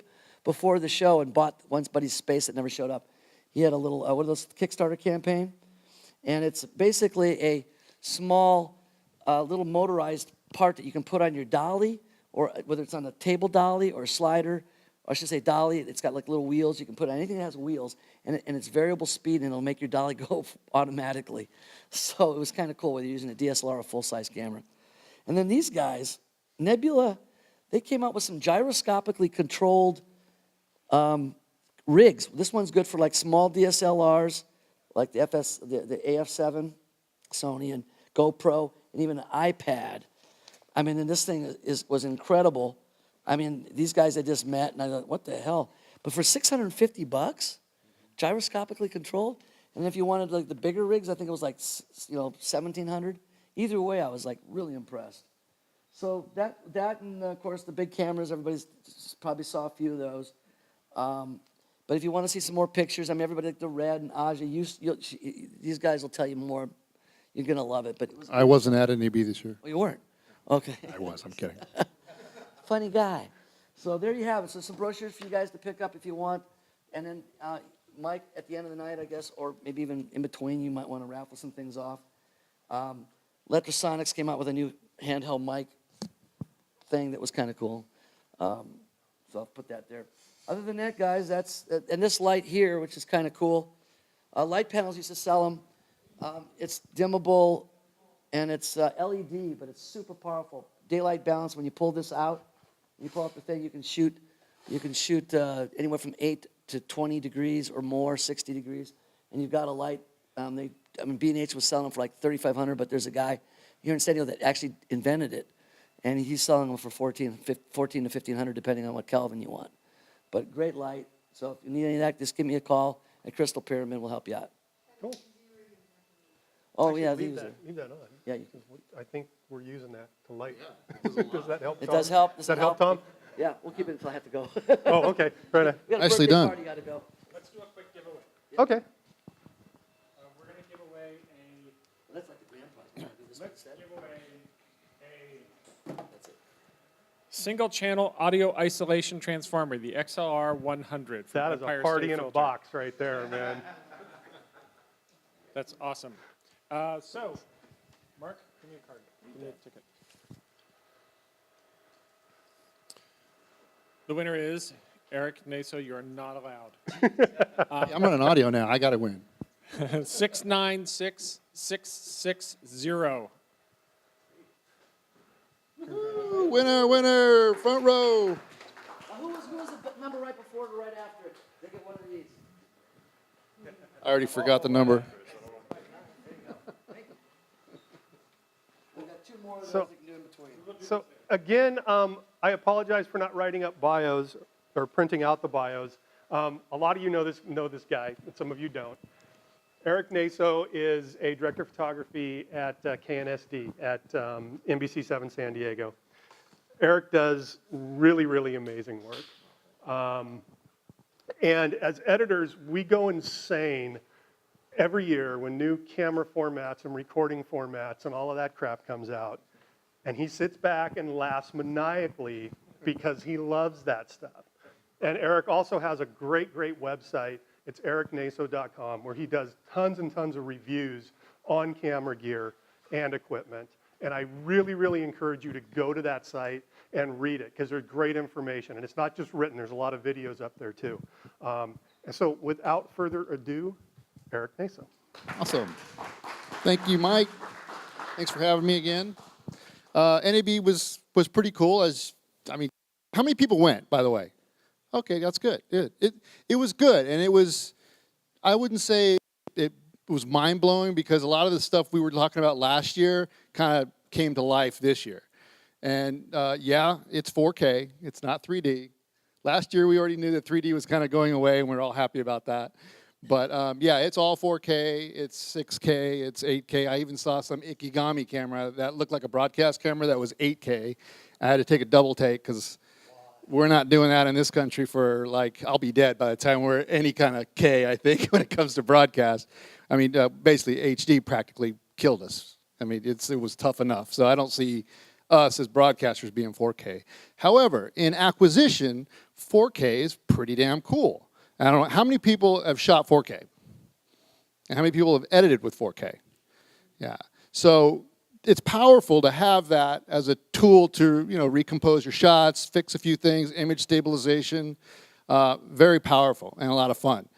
before the show and bought one buddy's space that never showed up. He had a little what are those, Kickstarter campaign, and it's basically a small little motorized part that you can put on your dolly, or whether it's on a table dolly or a slider, or I should say dolly. It's got like little wheels. You can put on anything that has wheels, and it's variable speed, and it'll make your dolly go automatically. So it was kind of cool whether you're using a DSLR or a full-size camera. And then these guys, Nebula, they came out with some gyroscopically controlled rigs. This one's good for like small DSLRs, like the AF7, Sony, and GoPro, and even an iPad. I mean, and this thing was incredible. I mean, these guys I just met, and I thought, what the hell? But for $650, gyroscopically controlled, and if you wanted like the bigger rigs, I think it was like, you know, $1,700. Either way, I was like really impressed. So that and of course the big cameras, everybody's probably saw a few of those. But if you want to see some more pictures, I mean, everybody like the Red and Aja, these guys will tell you more. You're gonna love it. But it was, I wasn't at NAB this year. well, you weren't. Okay. I was. I'm kidding. Funny guy. So there you have it. So some brochures for you guys to pick up if you want. And then Mike, at the end of the night, I guess, or maybe even in between, you might want to raffle some things off. Letrasonics came out with a new handheld mic thing that was kind of cool. So I'll put that there. Other than that, guys, that's, and this light here, which is kind of cool. Light panels used to sell them. It's dimmable, and it's LED, but it's super powerful. Daylight balance, when you pull this out, you pull out the thing, you can shoot anywhere from 8 to 20 degrees or more, 60 degrees, and you've got a light. B&H was selling them for like $3,500, but there's a guy here in San Diego that actually invented it, and he's selling them for $1,400 to $1,500, depending on what Kelvin you want. But great light. So if you need any of that, just give me a call at Crystal Pyramid. We'll help you out. Cool. Oh, Actually, yeah, leave these that, are. leave that on. Yeah, you I think we're using that to light. Does that help, Tom? It does help. Does that help, Tom? Yeah, we'll keep it until I have to go. Oh, okay. Right on. We got a Nicely birthday done. party, gotta go. Let's do a quick giveaway. Okay. We're going to give away That's like the grandpa's. Can I do this one let's instead? give away a single channel audio isolation transformer, the XLR 100. from That is Empire a party State in a Filter. box right there, man. That's awesome. So, Mark, give me a card. Give me a ticket. The winner is Eric Naso. You are not allowed. I'm on an audio now. I got to win. 696660. Ooh, winner, winner, front row. Who was the number right before or right after it? They get one of these. I already forgot the number. We've got two more of those So- that can do in between. So again, I apologize for not writing up bios or printing out the bios. A lot of you know this guy, and some of you don't. Eric Naso is a director of photography at KNSD at NBC7 San Diego. Eric does really, really amazing work. And as editors, we go insane every year when new camera formats and recording formats and all of that crap comes out. And he sits back and laughs maniacally because he loves that stuff. And Eric also has a great, great website. It's ericnaso.com, where he does tons and tons of reviews on camera gear and equipment. And I really, really encourage you to go to that site and read it, because there's great information. And it's not just written, there's a lot of videos up there too. And so without further ado, Eric Naso. Awesome. Thank you, Mike. Thanks for having me again. NAB was pretty cool. How many people went, by the way? Okay, that's good. It was good, and it was, I wouldn't say it was mind-blowing, because a lot of the stuff we were talking about last year kind of came to life this year. And yeah, it's 4K. It's not 3D. Last year we already knew that 3D was kind of going away, and we're all happy about that. But yeah, it's all 4K, it's 6K, it's 8K. I even saw some Ikigami camera that looked like a broadcast camera that was 8K. I had to take a double take, because we're not doing that in this country for, like, I'll be dead by the time we're any kind of K, I think, when it comes to broadcast. I mean, basically HD practically killed us. I mean, it was tough enough. So I don't see us as broadcasters being 4K. However, in acquisition, 4K is pretty damn cool. I don't know, how many people have shot 4K? And how many people have edited with 4K? Yeah. So it's powerful to have that as a tool to, recompose your shots, fix a few things, image stabilization. Very powerful and a lot of fun.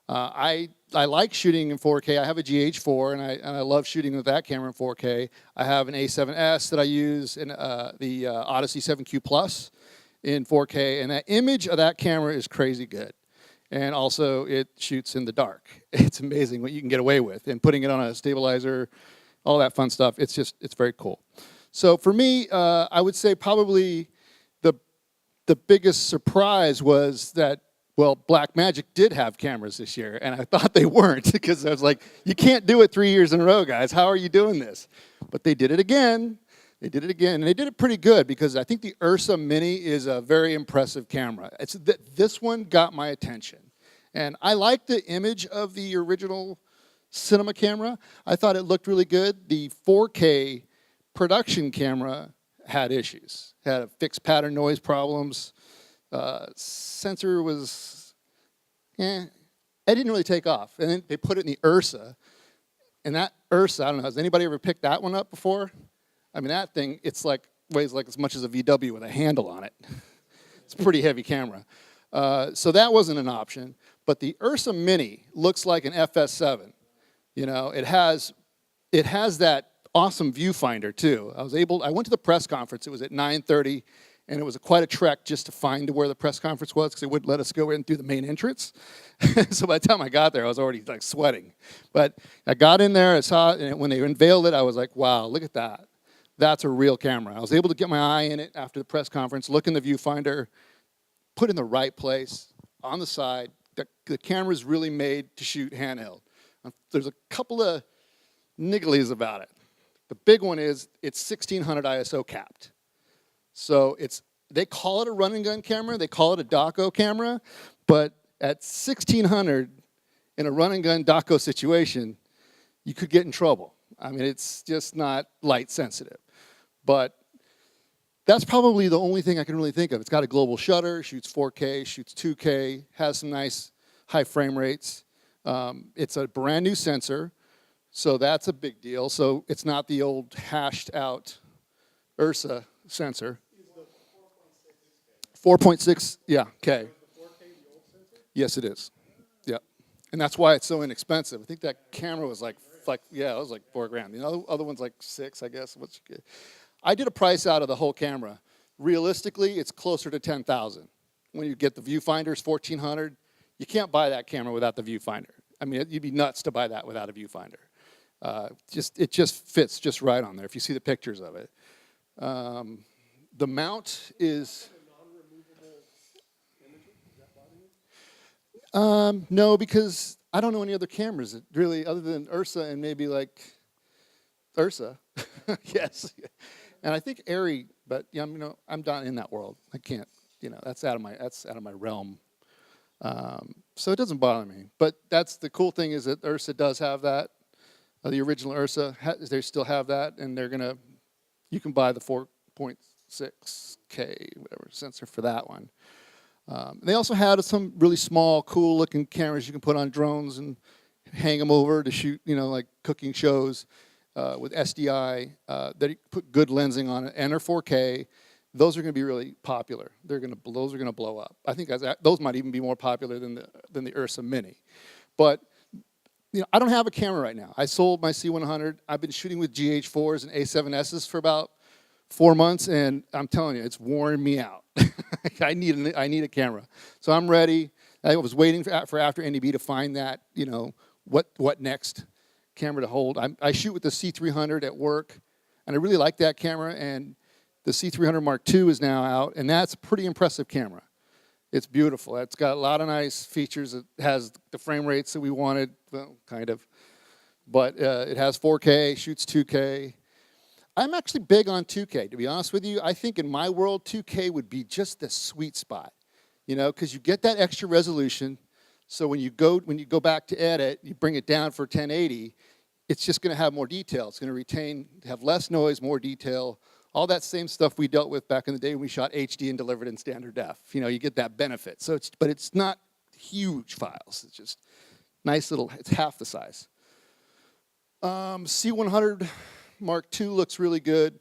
I like shooting in 4K. I have a GH4, and I love shooting with that camera in 4K. I have an A7S that I use in the Odyssey 7Q Plus in 4K, and that image of that camera is crazy good. And also, it shoots in the dark. It's amazing what you can get away with. And putting it on a stabilizer, all that fun stuff, it's very cool. So for me, I would say probably the biggest surprise was that, well, Blackmagic did have cameras this year, and I thought they weren't, because I was like, you can't do it 3 years in a row, guys. How are you doing this? But they did it again. They did it again, and they did it pretty good, because I think the Ursa Mini is a very impressive camera. This one got my attention. And I like the image of the original cinema camera. I thought it looked really good. The 4K production camera had issues, had fixed pattern noise problems. Sensor was, it didn't really take off. And then they put it in the Ursa. And that Ursa, I don't know, has anybody ever picked that one up before? I mean, that thing, weighs like as much as a VW with a handle on it. It's a pretty heavy camera. So that wasn't an option. But the Ursa Mini looks like an FS7. It has that awesome viewfinder too. I went to the press conference. It was at 9:30, and it was quite a trek just to find where the press conference was, because they wouldn't let us go in through the main entrance. So by the time I got there, I was already like sweating. But I got in there, I saw it, and when they unveiled it, I was like, wow, look at that. That's a real camera. I was able to get my eye in it after the press conference, look in the viewfinder, put in the right place, on the side. The camera's really made to shoot handheld. There's a couple of nigglies about it. The big one is it's 1600 ISO capped. So they call it a run and gun camera, they call it a DOCO camera, but at 1600 in a run and gun DOCO situation, you could get in trouble. I mean, it's just not light sensitive. But That's probably the only thing I can really think of. It's got a global shutter, shoots 4K, shoots 2K, has some nice high frame rates. It's a brand new sensor, so that's a big deal. So it's not the old hashed out Ursa sensor. 4.6, yeah, K. Yes, it is. Yeah, and that's why it's so inexpensive. I think that camera was like yeah, it was like $4,000. The other one's like 6, I guess. I did a price out of the whole camera. Realistically, it's closer to 10,000. When you get the viewfinder, it's 1,400. You can't buy that camera without the viewfinder. I mean, you'd be nuts to buy that without a viewfinder. It just fits just right on there if you see the pictures of it. The mount is. No, because I don't know any other cameras that really, other than Ursa and maybe like Ursa. Yes. And I think Airy, but yeah, I'm not in that world. I can't, that's out of my realm. So it doesn't bother me. But that's the cool thing is that Ursa does have that. The original Ursa, they still have that, and you can buy the 4.6K whatever sensor for that one. They also had some really small, cool-looking cameras you can put on drones and hang them over to shoot, like cooking shows with SDI that you put good lensing on it and are 4K. Those are going to be really popular. Those are going to blow up. I think those might even be more popular than the Ursa Mini. But I don't have a camera right now. I sold my C100. I've been shooting with GH4s and A7Ss for about 4 months, and I'm telling you, it's worn me out. I need a camera. So I'm ready. I was waiting for after NAB to find that, what next camera to hold. I shoot with the C300 at work, and I really like that camera, and the C300 Mark II is now out, and that's a pretty impressive camera. It's beautiful. It's got a lot of nice features. It has the frame rates that we wanted, well, kind of. But it has 4K, shoots 2K. I'm actually big on 2K, to be honest with you. I think in my world, 2K would be just the sweet spot, because you get that extra resolution. So when you go back to edit, you bring it down for 1080, it's just going to have more detail. It's going to have less noise, more detail, all that same stuff we dealt with back in the day when we shot HD and delivered in standard def. You get that benefit. So but it's not huge files. It's just nice little, it's half the size. C100 Mark II looks really good.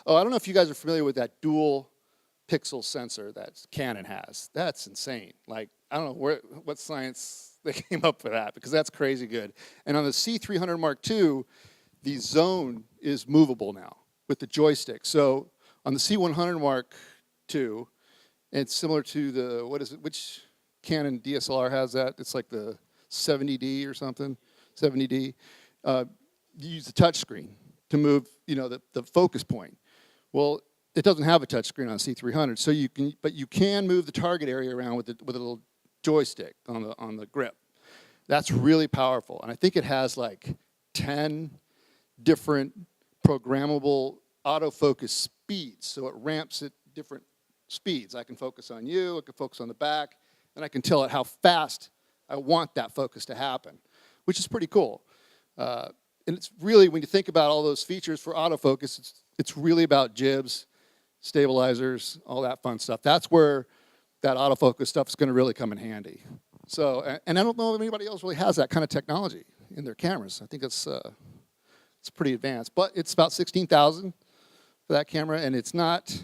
Oh, I don't know if you guys are familiar with that dual pixel sensor that Canon has. That's insane. Like, I don't know what science they came up with that, because that's crazy good. And on the C300 Mark II, the zone is movable now with the joystick. So on the C100 Mark II, it's similar to which Canon DSLR has that? It's like the 70D or something, 70D. You use the touch screen to move, the focus point. Well, it doesn't have a touch screen on C300, so you can move the target area around with a little joystick on the grip. That's really powerful, and I think it has like 10 different programmable autofocus speeds, so it ramps at different speeds. I can focus on you, I can focus on the back, and I can tell it how fast I want that focus to happen, which is pretty cool. And it's really, when you think about all those features for autofocus, it's really about jibs, stabilizers, all that fun stuff. That's where that autofocus stuff is going to really come in handy. So, and I don't know if anybody else really has that kind of technology in their cameras. I think it's pretty advanced, but it's about $16,000 for that camera, and it's not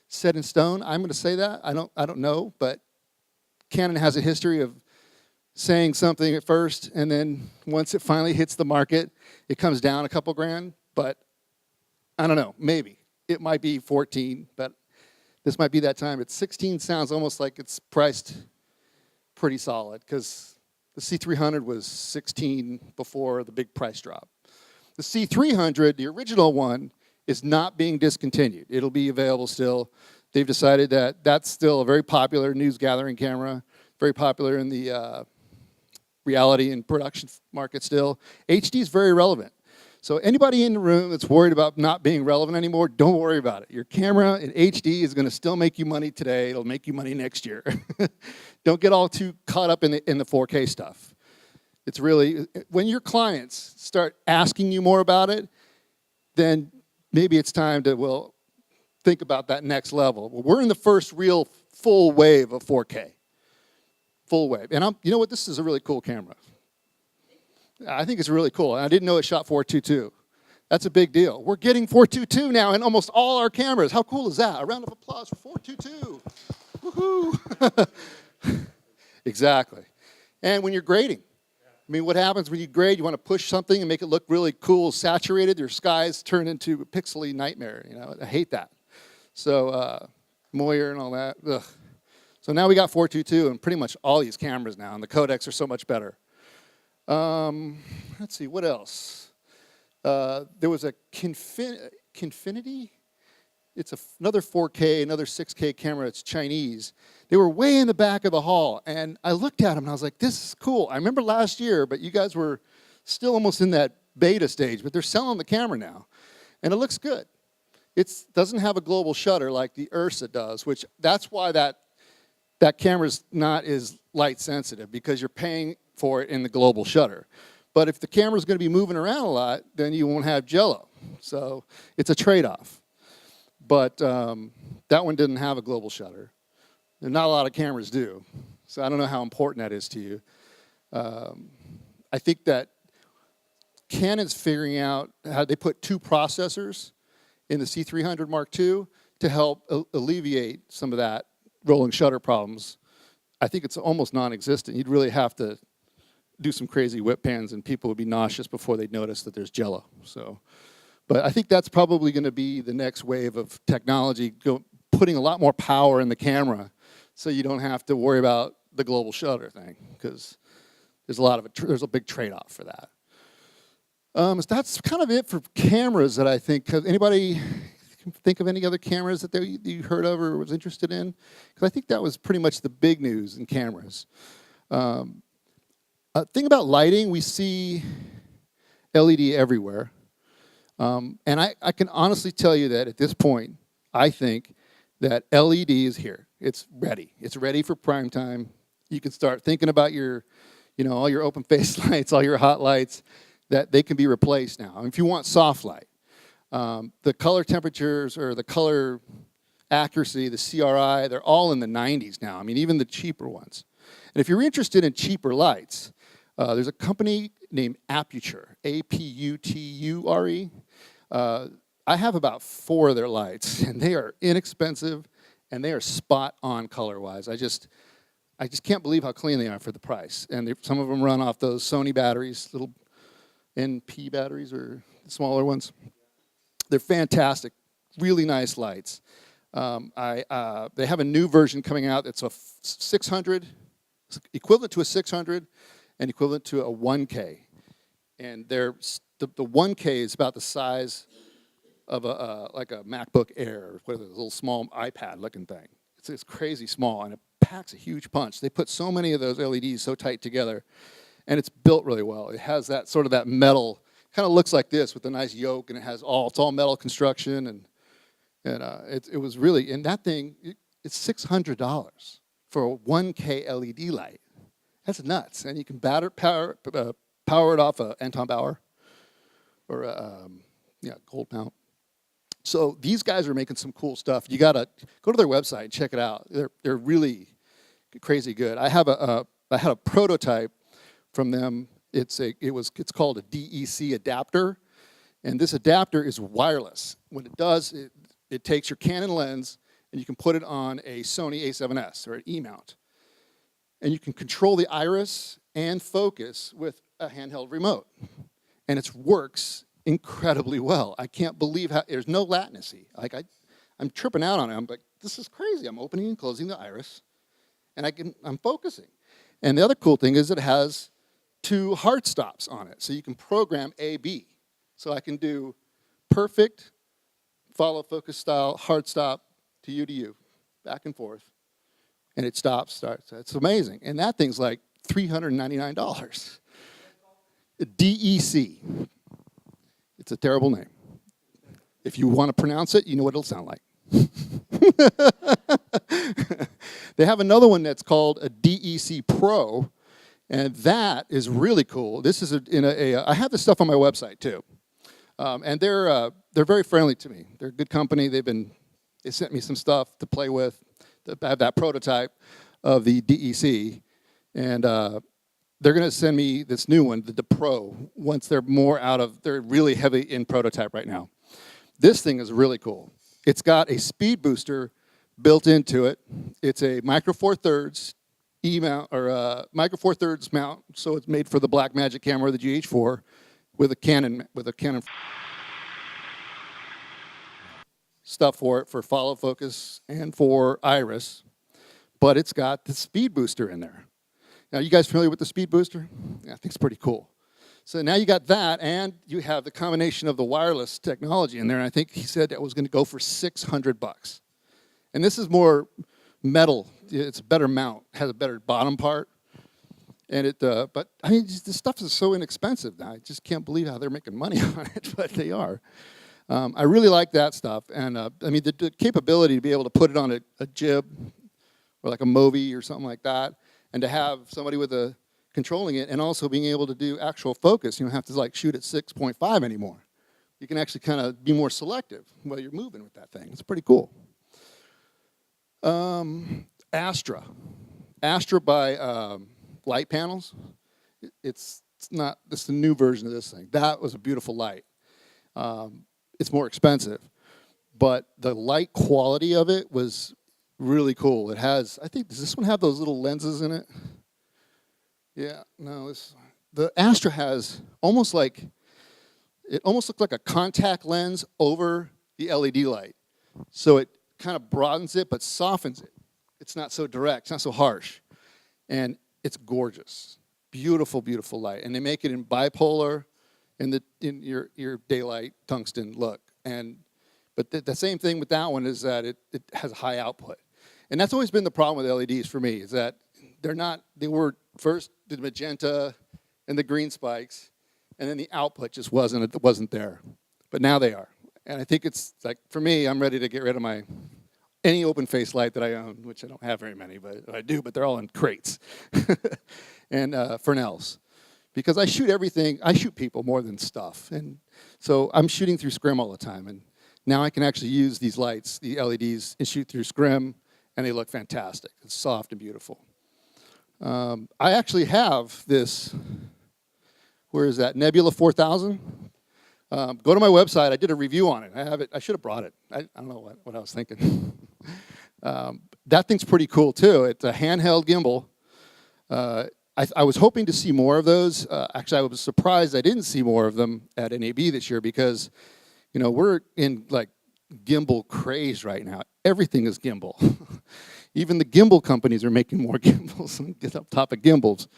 set in stone. I'm going to say that. I don't know, but Canon has a history of saying something at first, and then once it finally hits the market, it comes down a couple grand. But I don't know, maybe. It might be 14, but this might be that time. 16 sounds almost like it's priced pretty solid, because the C300 was 16 before the big price drop. The C300, the original one, is not being discontinued. It'll be available still. They've decided that that's still a very popular news gathering camera, very popular in the reality and production market still. HD is very relevant. So anybody in the room that's worried about not being relevant anymore, don't worry about it. Your camera in HD is going to still make you money today. It'll make you money next year. Don't get all too caught up in the 4K stuff. It's really, when your clients start asking you more about it, then maybe it's time to, think about that next level. Well, we're in the first real full wave of 4K. Full wave. And you know what? This is a really cool camera. I think it's really cool. I didn't know it shot 422. That's a big deal. We're getting 422 now in almost all our cameras. How cool is that? A round of applause for 422. Woohoo! Exactly. And when you're grading, I mean, what happens when you grade? You want to push something and make it look really cool, saturated. Your skies turn into a pixely nightmare. You know, I hate that. So Moyer and all that. Ugh. So now we got 422 and pretty much all these cameras now, and the codecs are so much better. Let's see, what else? There was a Kinfinity. It's another 4K, another 6K camera. It's Chinese. They were way in the back of the hall, and I looked at them, and I was like, this is cool. I remember last year, but you guys were still almost in that beta stage, but they're selling the camera now, and it looks good. It doesn't have a global shutter like the Ursa does, which that's why that camera's not as light sensitive, because you're paying for it in the global shutter. But if the camera's going to be moving around a lot, then you won't have jello. So it's a trade-off. But that one didn't have a global shutter. And not a lot of cameras do. So I don't know how important that is to you. I think that Canon's figuring out how they put 2 processors in the C300 Mark II to help alleviate some of that rolling shutter problems. I think it's almost non-existent. You'd really have to do some crazy whip pans and people would be nauseous before they'd notice that there's jello. So, but I think that's probably going to be the next wave of technology, putting a lot more power in the camera so you don't have to worry about the global shutter thing, because there's a big trade-off for that. So that's kind of it for cameras that I think. Anybody think of any other cameras that you heard of or was interested in? Because I think that was pretty much the big news in cameras. Thing about lighting, we see LED everywhere. And I can honestly tell you that at this point, I think that LED is here. It's ready. It's ready for prime time. You can start thinking about all your open face lights, all your hot lights, that they can be replaced now. If you want soft light, the color temperatures or the color accuracy, the CRI, they're all in the 90s now. I mean, even the cheaper ones. And if you're interested in cheaper lights, there's a company named Aputure, Aputure. I have about 4 of their lights, and they are inexpensive, and they are spot on color-wise. I just can't believe how clean they are for the price. And some of them run off those Sony batteries, little NP batteries or smaller ones. They're fantastic, really nice lights. They have a new version coming out that's a 600, equivalent to a 600, and equivalent to a 1K. And the 1K is about the size of like a MacBook Air, with a little small iPad-looking thing. It's crazy small, and it packs a huge punch. They put so many of those LEDs so tight together, and it's built really well. It has that sort of that metal, kind of looks like this with a nice yoke, and it's all metal construction, and it was really, and that thing, it's $600 for a 1K LED light. That's nuts, and you can power it off a Anton Bauer or Gold Mount. So these guys are making some cool stuff. You gotta go to their website and check it out. They're really crazy good. I had a prototype from them. It's called a DEC adapter, and this adapter is wireless. What it does, it takes your Canon lens and you can put it on a Sony A7S or an E-mount, and you can control the iris and focus with a handheld remote, and it works incredibly well. I can't believe how there's no latency. Like I'm tripping out on it. I'm like, this is crazy. I'm opening and closing the iris, and I'm focusing. And the other cool thing is it has 2 hard stops on it, so you can program A/B. So I can do perfect follow focus style hard stop to you, back and forth, and it starts. It's amazing. And that thing's like $399. DEC. It's a terrible name. If you want to pronounce it, you know what it'll sound like. They have another one that's called a DEC Pro, and that is really cool. This is I have this stuff on my website too, and they're very friendly to me. They're a good company. They've been They sent me some stuff to play with. I have that prototype of the DEC, and they're going to send me this new one, the Pro, once they're they're really heavy in prototype right now. This thing is really cool. It's got a speed booster built into it. It's a micro four thirds E-mount, or micro four thirds mount, so it's made for the Blackmagic camera, the GH4, with a Canon stuff for it for follow focus and for iris, but it's got the speed booster in there. Now, you guys familiar with the speed booster? Yeah, I think it's pretty cool. So now you got that, and you have the combination of the wireless technology in there, and I think he said that was going to go for $600. And this is more metal. It's a better mount, has a better bottom part. And but I mean, this stuff is so inexpensive now. I just can't believe how they're making money on it, but they are. I really like that stuff, and I mean, the capability to be able to put it on a jib or like a Movi or something like that, and to have somebody with a controlling it, and also being able to do actual focus. You don't have to like shoot at 6.5 anymore. You can actually kind of be more selective while you're moving with that thing. It's pretty cool. Astra by Light Panels. It's the new version of this thing. That was a beautiful light. It's more expensive, but the light quality of it was really cool. It has, I think, does this one have those little lenses in it? Yeah, no, the Astra has almost like, it almost looked like a contact lens over the LED light. So it kind of broadens it, but softens it. It's not so direct, it's not so harsh. And it's gorgeous. Beautiful, beautiful light. And they make it in bipolar, in your daylight tungsten look. But the same thing with that one is that it has a high output. And that's always been the problem with LEDs for me, is that they were first the magenta and the green spikes, and then the output just wasn't there. But now they are. And I think it's like, for me, I'm ready to get rid of any open face light that I own, which I don't have very many, but I do, but they're all in crates and Fresnels. Because I shoot everything, I shoot people more than stuff. And so I'm shooting through scrim all the time. And now I can actually use these lights, the LEDs, and shoot through scrim, and they look fantastic. It's soft and beautiful. I actually have this, where is that, Nebula 4000? Go to my website. I did a review on it. I have it. I should have brought it. I don't know what I was thinking. That thing's pretty cool, too. It's a handheld gimbal. I was hoping to see more of those. Actually, I was surprised I didn't see more of them at NAB this year because, you know, we're in, like, gimbal craze right now. Everything is gimbal. Even the gimbal companies are making more gimbals and get up top of gimbals.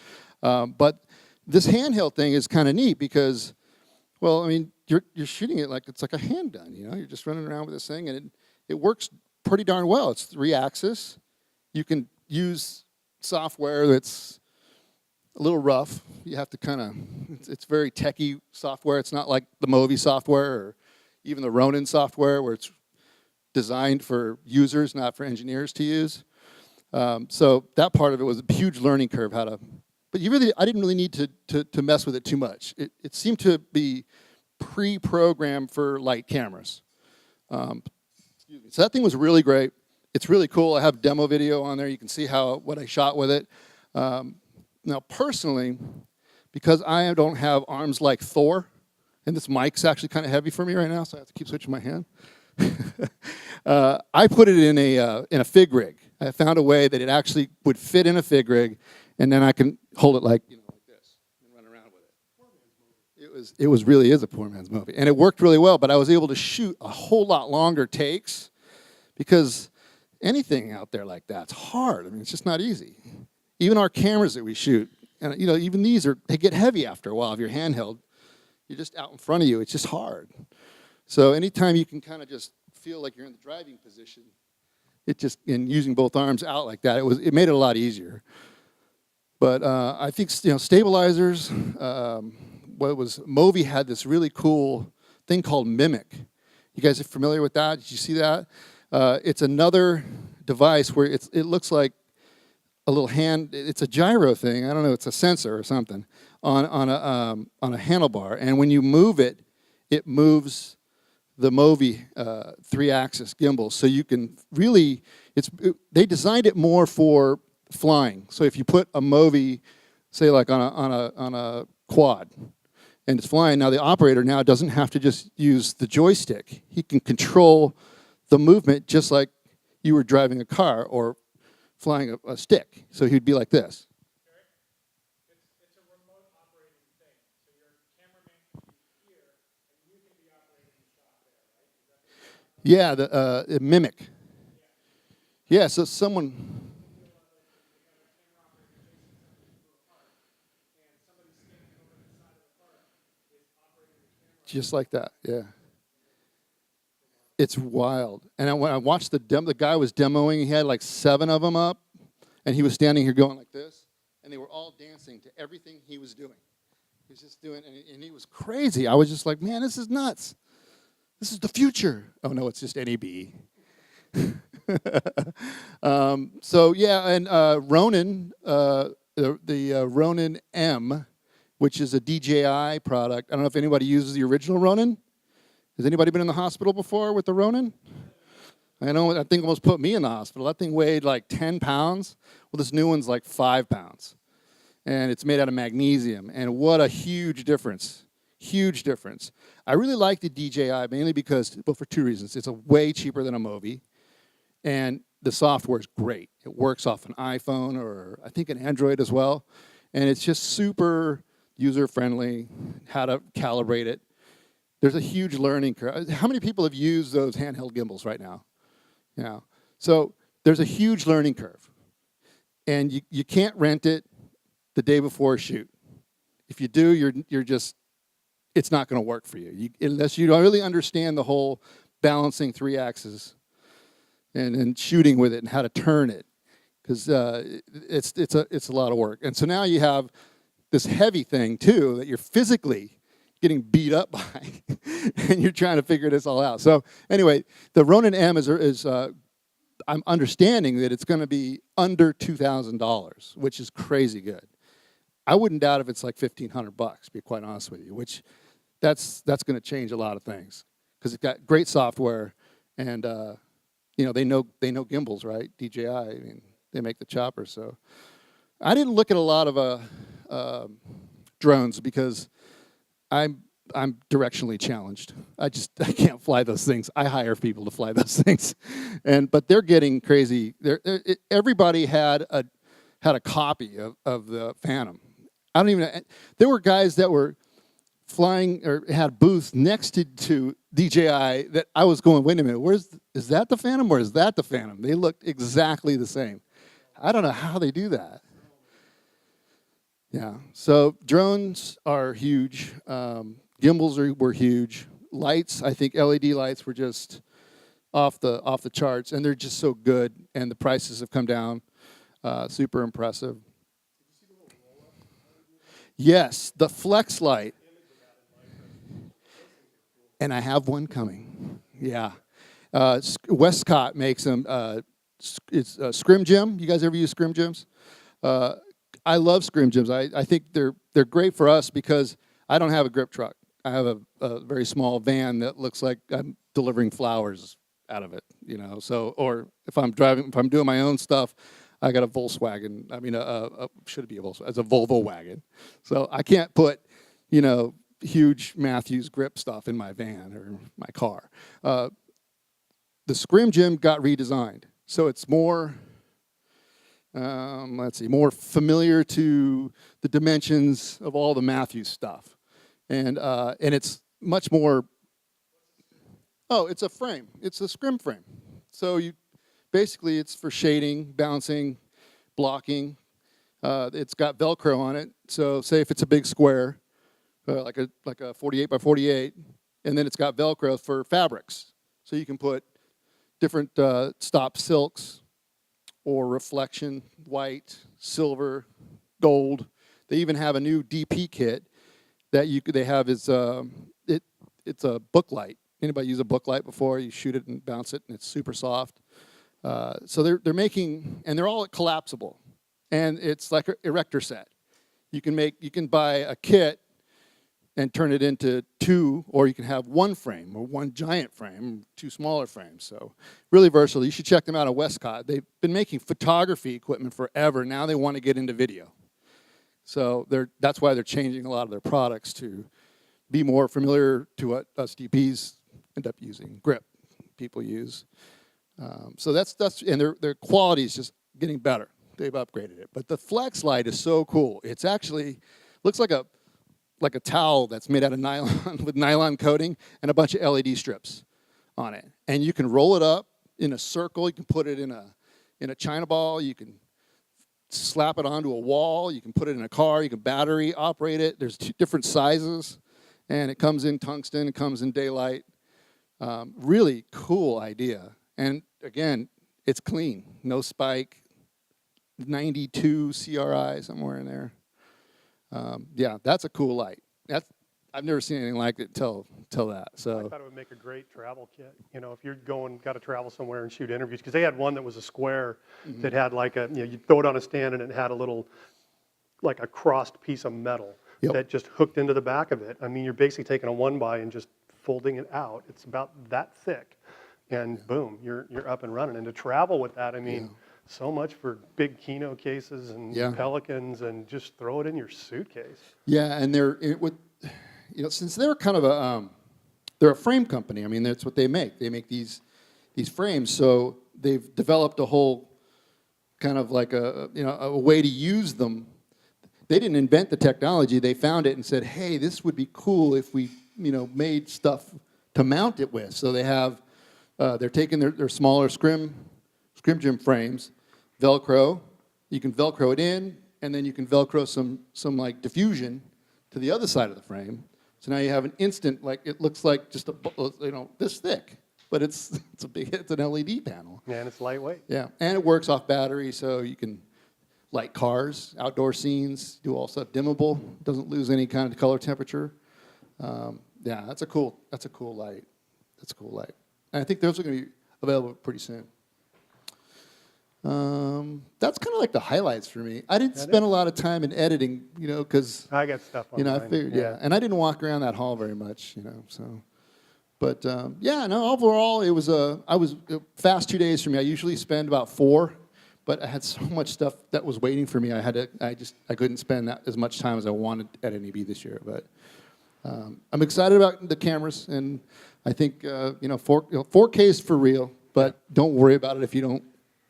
But this handheld thing is kind of neat because, well, I mean, you're shooting it like it's like a handgun, you know? You're just running around with this thing, and it works pretty darn well. It's 3-axis. You can use software that's a little rough. You have to kind of, it's very techy software. It's not like the Movi software or even the Ronin software where it's designed for users, not for engineers to use. So that part of it was a huge learning curve, but I didn't really need to mess with it too much. It seemed to be pre-programmed for light cameras. Excuse me. So that thing was really great. It's really cool. I have demo video on there. You can see what I shot with it. Now, personally, because I don't have arms like Thor, and this mic's actually kind of heavy for me right now, so I have to keep switching my hand. I put it in a fig rig. I found a way that it actually would fit in a fig rig, and then I can hold it like this and run around with it. It really is a poor man's movie, and it worked really well. But I was able to shoot a whole lot longer takes because anything out there like that's hard. I mean, it's just not easy. Even our cameras that we shoot, and even these they get heavy after a while. If you're handheld, you're just out in front of you. It's just hard. So anytime you can kind of just feel like you're in the driving position, and using both arms out like that, it made it a lot easier. But I think stabilizers. Movi had this really cool thing called Mimic. You guys are familiar with that? Did you see that? It's another device where it looks like a little hand. It's a gyro thing. I don't know. It's a sensor or something on a handlebar, and when you move it, it moves the Movi 3-axis gimbal. So you can really, they designed it more for flying. So if you put a Movi, say like on a quad, and it's flying, now the operator now doesn't have to just use the joystick. He can control the movement just like you were driving a car or flying a stick. So he'd be like this. It's a remote operating thing. So your cameraman can be here, and you can be operating the shot there, right? Yeah, the Mimic. Yeah, so someone. Just like that, yeah. It's wild. And when I watched the guy was demoing, he had like 7 of them up, and he was standing here going like this, and they were all dancing to everything he was doing. He was just doing, and he was crazy. I was just like, man, this is nuts. This is the future. Oh no, it's just NAB. So yeah, and Ronin, the Ronin M, which is a DJI product. I don't know if anybody uses the original Ronin. Has anybody been in the hospital before with the Ronin? I know, that thing almost put me in the hospital. That thing weighed like 10 pounds. Well, this new one's like 5 pounds. And it's made out of magnesium. And what a huge difference. Huge difference. I really like the DJI mainly because, well, for 2 reasons. It's a way cheaper than a Movi. And the software is great. It works off an iPhone or I think an Android as well. And it's just super user-friendly, how to calibrate it. There's a huge learning curve. How many people have used those handheld gimbals right now? Yeah. So there's a huge learning curve. And you can't rent it the day before a shoot. If you do, you're just, it's not going to work for you. Unless you really understand the whole balancing 3 axes and shooting with it and how to turn it. Because it's a lot of work. And so now you have this heavy thing too that you're physically getting beat up by, and you're trying to figure this all out. So anyway, the Ronin M is I'm understanding that it's going to be under $2,000, which is crazy good. I wouldn't doubt if it's like $1,500, to be quite honest with you. Which that's going to change a lot of things because it's got great software, and you know they know gimbals, right? DJI, I mean, they make the choppers. So I didn't look at a lot of drones because I'm directionally challenged. I can't fly those things. I hire people to fly those things, but they're getting crazy. Everybody had a copy of the Phantom. I don't even. There were guys that were flying or had booths next to DJI that I was going, wait a minute, is that the Phantom or is that the Phantom? They looked exactly the same. I don't know how they do that. Yeah, so drones are huge. Gimbals were huge. Lights, I think LED lights were just off the charts, and they're just so good, and the prices have come down. Super impressive. Yes, the Flex light. And I have one coming. Yeah. Westcott makes them. It's Scrim Gym. You guys ever use Scrim Gyms? I love Scrim Gyms. I think they're great for us because I don't have a grip truck. I have a very small van that looks like I'm delivering flowers out of it, you know. So, or if I'm doing my own stuff, I got a Volkswagen. I mean, should it be a Volkswagen? It's a Volvo wagon. So I can't put, you know, huge Matthews grip stuff in my van or my car. The Scrim Gym got redesigned, so it's more. More familiar to the dimensions of all the Matthews stuff, and it's much more. Oh, it's a frame. It's a scrim frame. So basically it's for shading, bouncing, blocking. It's got Velcro on it. So say if it's a big square, like a 48 by 48, and then it's got Velcro for fabrics. So you can put different stop silks or reflection, white, silver, gold. They even have a new DP kit that they have is it's a book light. Anybody use a book light before? You shoot it and bounce it, and it's super soft. So they're making, and they're all collapsible, and it's like an erector set. You can buy a kit, and turn it into two, or you can have one frame, or one giant frame, two smaller frames. So really versatile. You should check them out at Westcott. They've been making photography equipment forever. Now they want to get into video. So that's why they're changing a lot of their products to be more familiar to what us DPs end up using, grip people use. So that's and their quality is just getting better. They've upgraded it. But the Flex Light is so cool. It's actually looks like a towel that's made out of nylon with nylon coating and a bunch of LED strips on it. And you can roll it up in a circle. You can put it in a China ball. You can slap it onto a wall. You can put it in a car. You can battery operate it. There's two different sizes, and it comes in tungsten. It comes in daylight. Really cool idea. And again, it's clean. No spike. 92 CRI somewhere in there. Yeah, that's a cool light. I've never seen anything like it till that. So I thought it would make a great travel kit. You know, if you're got to travel somewhere and shoot interviews, because they had one that was a square that had like you throw it on a stand and it had a little, like a crossed piece of metal that just hooked into the back of it. I mean, you're basically taking a 1x and just folding it out. It's about that thick, and boom, you're up and running. And to travel with that, I mean. So much for big Kino cases and Pelicans, and just throw it in your suitcase. Yeah, and since they're kind of they're a frame company. I mean, that's what they make. They make these frames. So they've developed a whole kind of like a way to use them. They didn't invent the technology. They found it and said, hey, this would be cool if we made stuff to mount it with. So they have they're taking their smaller scrim gym frames. Velcro, you can Velcro it in, and then you can Velcro some like diffusion to the other side of the frame. So now you have an instant, like it looks like just this thick, but it's an LED panel. Yeah, and it's lightweight. Yeah, and it works off battery, so you can light cars, outdoor scenes, do all stuff dimmable. Doesn't lose any kind of color temperature. Yeah, that's a cool light. That's a cool light. And I think those are going to be available pretty soon. That's kind of like the highlights for me. I didn't spend a lot of time in editing, because I got stuff on I mine. figured, and I didn't walk around that hall very much, so. But overall, it was a fast 2 days for me. I usually spend about 4, but I had so much stuff that was waiting for me. I couldn't spend as much time as I wanted at NAB this year. But I'm excited about the cameras, and I think 4K is for real. But don't worry about it if you don't.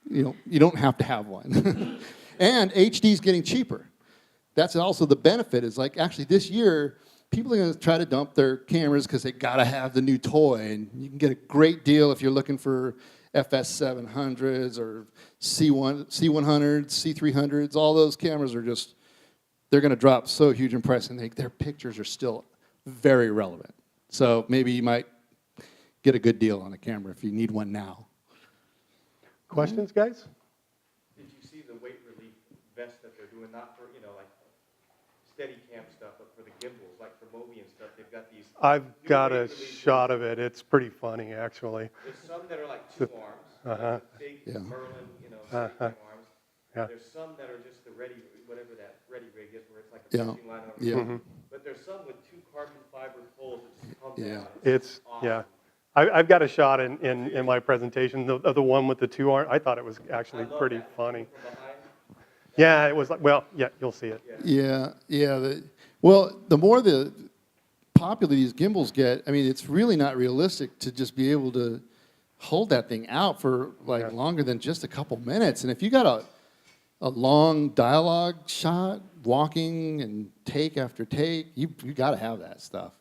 You don't have to have one. And HD is getting cheaper. That's also the benefit, is like actually this year, people are going to try to dump their cameras because they got to have the new toy. And you can get a great deal if you're looking for FS700s or C100s, C300s. All those cameras are they're going to drop so huge in price, and their pictures are still very relevant. So maybe you might get a good deal on a camera if you need one now. Questions, guys? Did you see the weight relief vest that they're doing, not for, like steady cam stuff, but for the gimbals, like for Moby and stuff, they've got these. I've new got weight a relief shot of it. It's pretty funny, actually. There's some that are like 2 arms, big Merlin, arms. Yeah. There's some that are just the whatever that ready rig is, where it's like a fishing line on it. But there's some with 2 carbon fiber poles that just come down. It's awesome. I've got a shot in my presentation of the one with the 2 arms. I thought it was actually pretty funny. Yeah, it was like, you'll see it. Yeah. The more the popular these gimbals get, I mean, it's really not realistic to just be able to hold that thing out for longer than just a couple minutes. And if you got a long dialogue shot, walking and take after take, you got to have that stuff.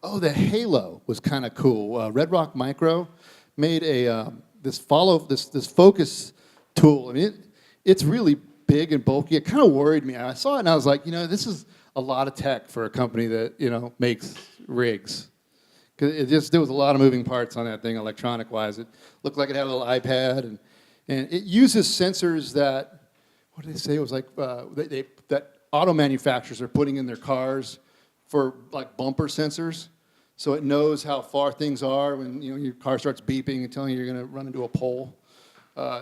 Oh, the halo was kind of cool. Red Rock Micro made this focus tool. I mean, it's really big and bulky. It kind of worried me. I saw it and I was like, this is a lot of tech for a company that makes rigs. Because there was a lot of moving parts on that thing, electronic-wise. It looked like it had a little iPad, and it uses sensors that, what did they say? It was like that auto manufacturers are putting in their cars for like bumper sensors, so it knows how far things are when your car starts beeping and telling you you're going to run into a pole.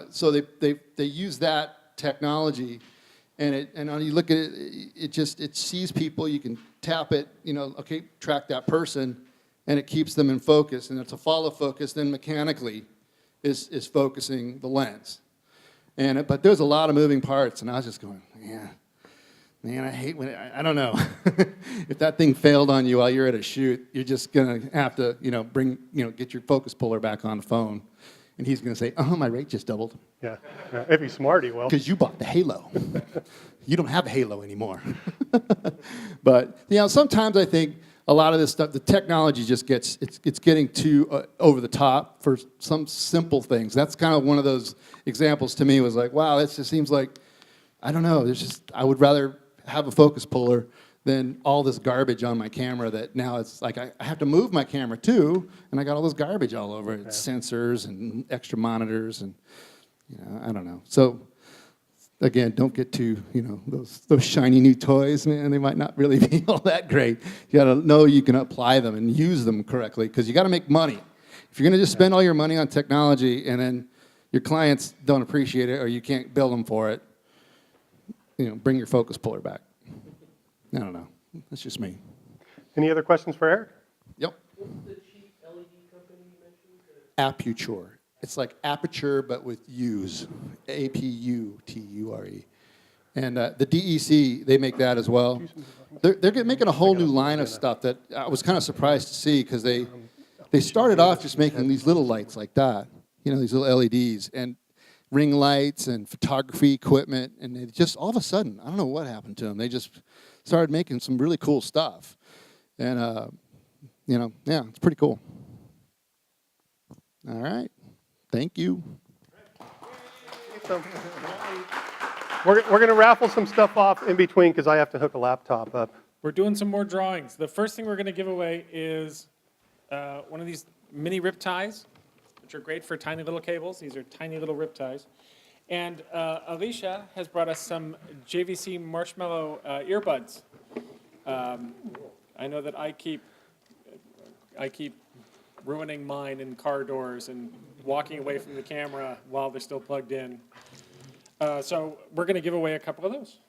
So they use that technology And when you look at it, it sees people. You can tap it, okay, track that person, and it keeps them in focus. And it's a follow focus, then mechanically is focusing the lens. But there's a lot of moving parts, and I was just going, yeah. Man, I hate when I don't know. If that thing failed on you while you're at a shoot, you're just gonna have to, get your focus puller back on the phone, and he's gonna say, "Oh, my rate just doubled." Yeah. If he's smart, he will. Because you bought the Halo. You don't have a Halo anymore. But sometimes I think a lot of this stuff, the technology just it's getting too over the top for some simple things. That's kind of one of those examples to me. Was like, wow, it just seems like, I don't know. I would rather have a focus puller than all this garbage on my camera that now it's like I have to move my camera too, and I got all this garbage all over it. Sensors and extra monitors and, I don't know. So again, don't get too, those shiny new toys, man, they might not really be all that great. You gotta know you can apply them and use them correctly, because you gotta make money. If you're gonna just spend all your money on technology and then your clients don't appreciate it or you can't bill them for it, bring your focus puller back. I don't know. That's just me. Any other questions for Eric? Yep. What's the cheap LED company you mentioned? Aputure. It's like aperture, but with U's. Aputure. And the DEC, they make that as well. They're making a whole new line of stuff that I was kind of surprised to see, because they started off just making these little lights like that, these little LEDs. And ring lights and photography equipment, and they just, all of a sudden, I don't know what happened to them. They just started making some really cool stuff. And, yeah, it's pretty cool. All right. Thank you. So, we're going to raffle some stuff off in between because I have to hook a laptop up. We're doing some more drawings. The first thing we're going to give away is one of these mini rip ties, which are great for tiny little cables. These are tiny little rip ties. And Alicia has brought us some JVC Marshmallow earbuds. I know that I keep ruining mine in car doors and walking away from the camera while they're still plugged in. So we're going to give away a couple of those.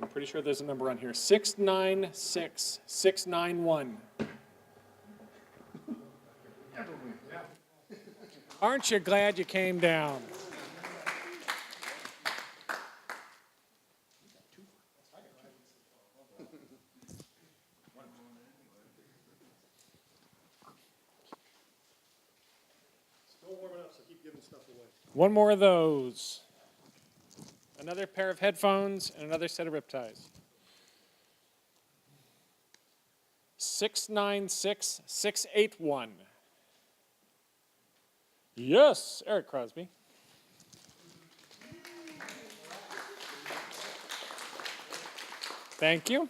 I'm pretty sure there's a number on here, 696691. Aren't you glad you came down? One more of those. Another pair of headphones and another set of rip ties. 696681. Yes, Eric Crosby. Thank you.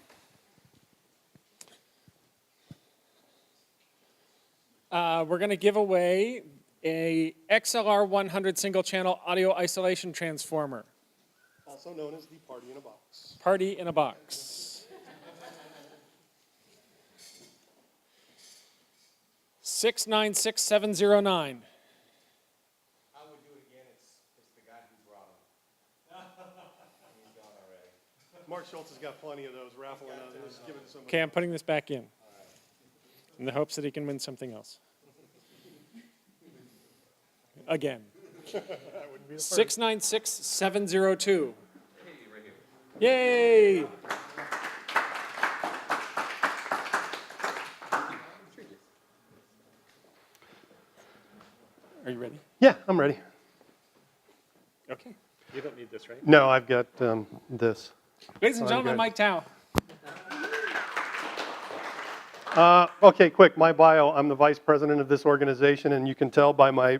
We're going to give away a XLR 100 single channel audio isolation transformer. Also known as the party in a box. Party in a box. 696709. I would do it again. It's the guy who brought him. He's gone already. Mark Schultz has got plenty of those raffling out. Just give it to somebody. Okay, I'm putting this back in the hopes that he can win something else. Again. 696702. Yay! Are you ready? Yeah, I'm ready. Okay. You don't need this, right? No, I've got this. Ladies and gentlemen, good. Mike Tao. Okay, quick, my bio. I'm the vice president of this organization, and you can tell by my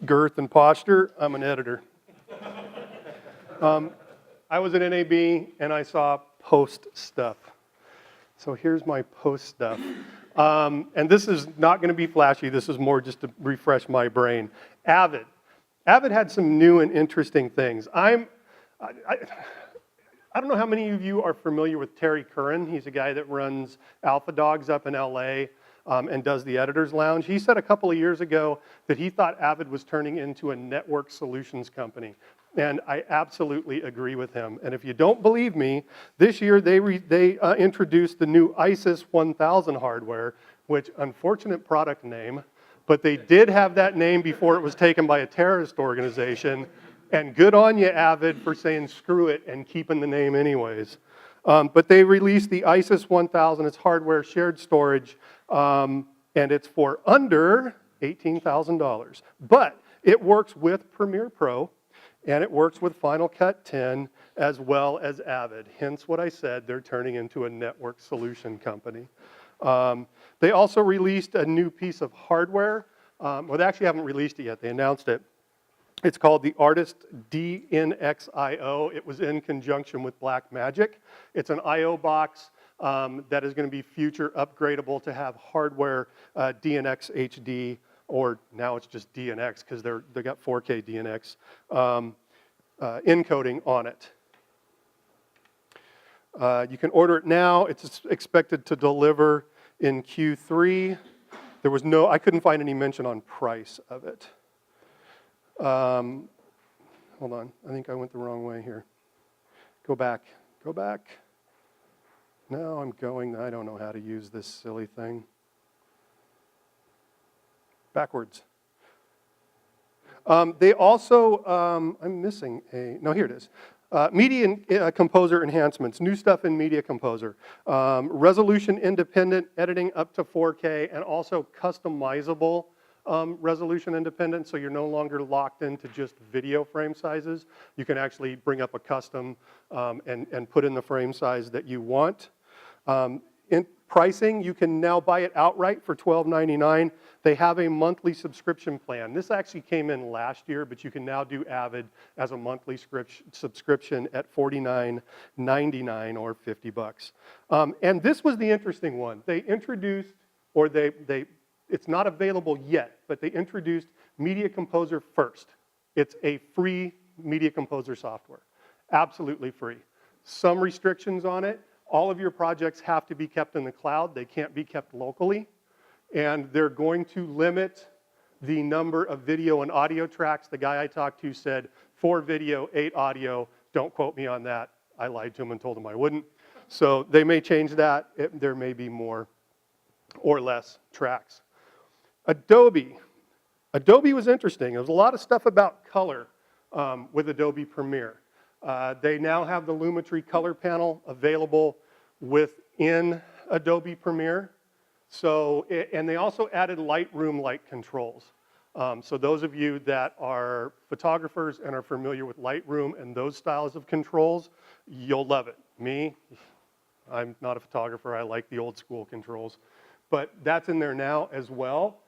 girth and posture, I'm an editor. I was at NAB, and I saw post stuff. So here's my post stuff. And this is not going to be flashy. This is more just to refresh my brain. Avid. Avid had some new and interesting things. I don't know how many of you are familiar with Terry Curran. He's a guy that runs Alpha Dogs up in LA. and does the Editor's Lounge. He said a couple of years ago that he thought Avid was turning into a network solutions company. And I absolutely agree with him. And if you don't believe me, this year they introduced the new ISIS 1000 hardware, which, unfortunate product name, but they did have that name before it was taken by a terrorist organization. And good on you, Avid, for saying screw it and keeping the name anyways. But they released the ISIS 1000. It's hardware shared storage, and it's for under $18,000. But it works with Premiere Pro, and it works with Final Cut 10, as well as Avid. Hence what I said, they're turning into a network solution company. They also released a new piece of hardware. Well, they actually haven't released it yet. They announced it. It's called the Artist DNX-IO. It was in conjunction with Blackmagic. It's an I/O box that is going to be future upgradable to have hardware DNX HD, or now it's just DNX because they got 4K DNX encoding on it. You can order it now. It's expected to deliver in Q3. I couldn't find any mention on price of it. Hold on, I think I went the wrong way here. Go back. No, I don't know how to use this silly thing. Backwards. They also, I'm missing no, here it is. Media Composer enhancements, new stuff in Media Composer. Resolution independent, editing up to 4K, and also customizable resolution independent, so you're no longer locked into just video frame sizes. You can actually bring up a custom and put in the frame size that you want. In pricing, you can now buy it outright for $12.99. They have a monthly subscription plan. This actually came in last year, but you can now do Avid as a monthly subscription at $49.99 or $50. And this was the interesting one. They introduced, or it's not available yet, but they introduced Media Composer first. It's a free Media Composer software, absolutely free. Some restrictions on it. All of your projects have to be kept in the cloud. They can't be kept locally. And they're going to limit the number of video and audio tracks. The guy I talked to said 4 video, 8 audio. Don't quote me on that. I lied to him and told him I wouldn't. So they may change that. There may be more or less tracks. Adobe. Adobe was interesting. There was a lot of stuff about color with Adobe Premiere. They now have the Lumetri color panel available within Adobe Premiere. So, and they also added Lightroom-like controls. So those of you that are photographers and are familiar with Lightroom and those styles of controls, you'll love it. Me, I'm not a photographer. I like the old school controls. But that's in there now as well.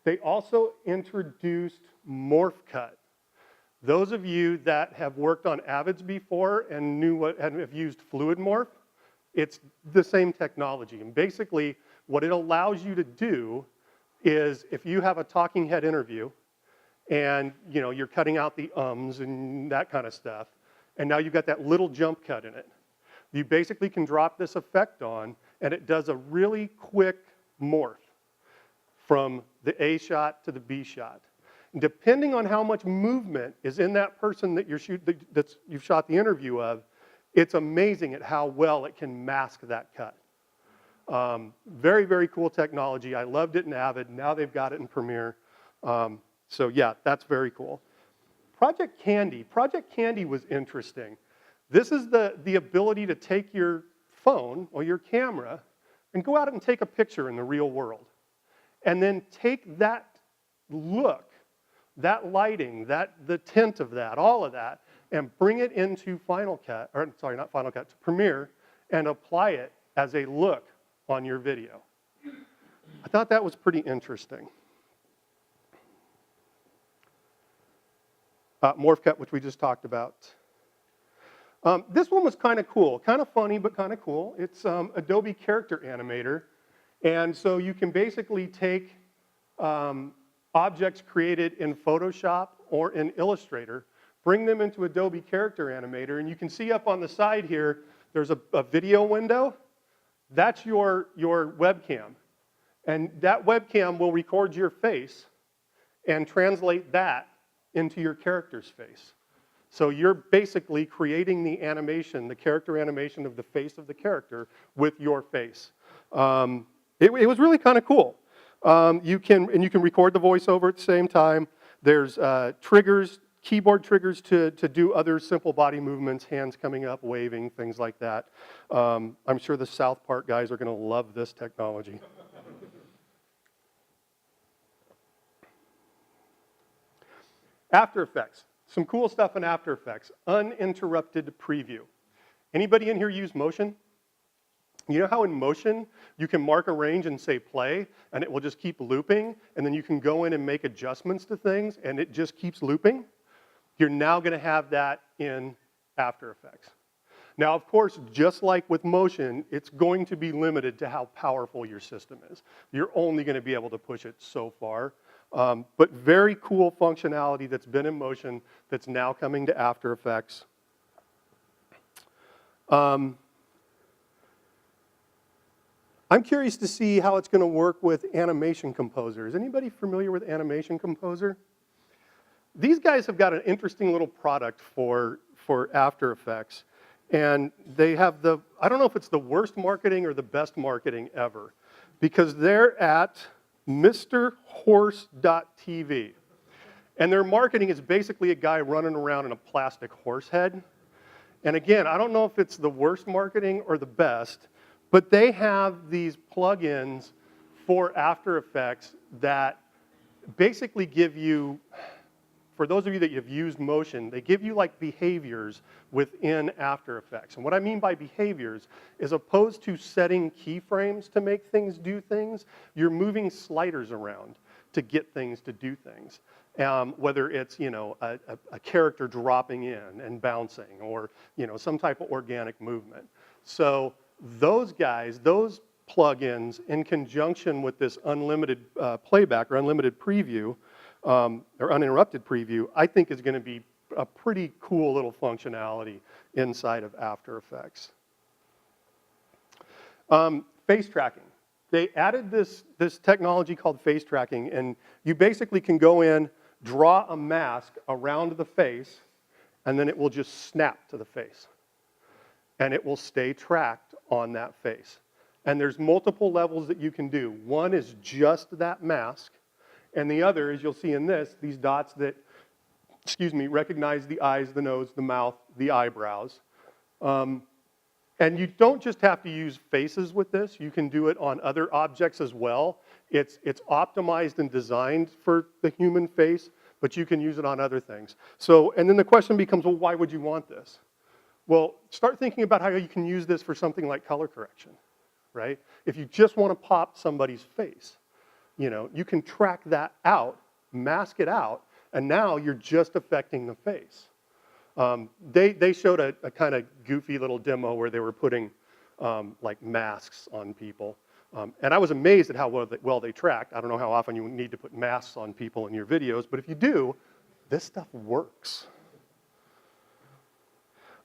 They also introduced Morph Cut. Those of you that have worked on Avids before and have used Fluid Morph, it's the same technology. And basically, what it allows you to do is if you have a talking head interview and you're cutting out the ums and that kind of stuff, and now you've got that little jump cut in it, you basically can drop this effect on, and it does a really quick morph from the A shot to the B shot. Depending on how much movement is in that person that you've shot the interview of, it's amazing at how well it can mask that cut. Very, very cool technology. I loved it in Avid. Now they've got it in Premiere. So yeah, that's very cool. Project Candy. Project Candy was interesting. This is the ability to take your phone or your camera and go out and take a picture in the real world. And then take that look, that lighting, the tint of that, all of that, and bring it into Final Cut, or sorry, not Final Cut, to Premiere, and apply it as a look on your video. I thought that was pretty interesting. Morph Cut, which we just talked about. This one was kind of cool, kind of funny, but kind of cool. It's Adobe Character Animator. And so you can basically take objects created in Photoshop or in Illustrator, bring them into Adobe Character Animator, and you can see up on the side here, there's a video window. That's your webcam. And that webcam will record your face and translate that into your character's face. So you're basically creating the animation, the character animation of the face of the character with your face. It was really kind of cool. You can record the voiceover at the same time. There's triggers, keyboard triggers to do other simple body movements, hands coming up, waving, things like that. I'm sure the South Park guys are going to love this technology. After Effects. Some cool stuff in After Effects. Uninterrupted preview. Anybody in here use Motion? You know how in Motion, you can mark a range and say play, and it will just keep looping, and then you can go in and make adjustments to things, and it just keeps looping? You're now going to have that in After Effects. Now, of course, just like with Motion, it's going to be limited to how powerful your system is. You're only going to be able to push it so far. But very cool functionality that's been in Motion that's now coming to After Effects. I'm curious to see how it's going to work with Animation Composer. Is anybody familiar with Animation Composer? These guys have got an interesting little product for After Effects. And they have I don't know if it's the worst marketing or the best marketing ever, because they're at MrHorse.tv. And their marketing is basically a guy running around in a plastic horse head. And again, I don't know if it's the worst marketing or the best, but they have these plugins for After Effects that basically give you, for those of you that have used Motion, they give you like behaviors within After Effects. And what I mean by behaviors is, opposed to setting keyframes to make things do things, you're moving sliders around to get things to do things. Whether it's, you know, a character dropping in and bouncing, or, you know, some type of organic movement. So those guys, those plugins, in conjunction with this unlimited playback or unlimited preview, or uninterrupted preview, I think is going to be a pretty cool little functionality inside of After Effects. Face tracking. They added this technology called face tracking, and you basically can go in, draw a mask around the face, and then it will just snap to the face. And it will stay tracked on that face. And there's multiple levels that you can do. One is just that mask, and the other, as you'll see in this, these dots that, recognize the eyes, the nose, the mouth, the eyebrows. And you don't just have to use faces with this. You can do it on other objects as well. It's optimized and designed for the human face, but you can use it on other things. So, and then the question becomes, well, why would you want this? Well, start thinking about how you can use this for something like color correction, right? If you just want to pop somebody's face, you know, you can track that out, mask it out, and now you're just affecting the face. They showed a kind of goofy little demo where they were putting like masks on people. And I was amazed at how well they tracked. I don't know how often you need to put masks on people in your videos, but if you do, this stuff works.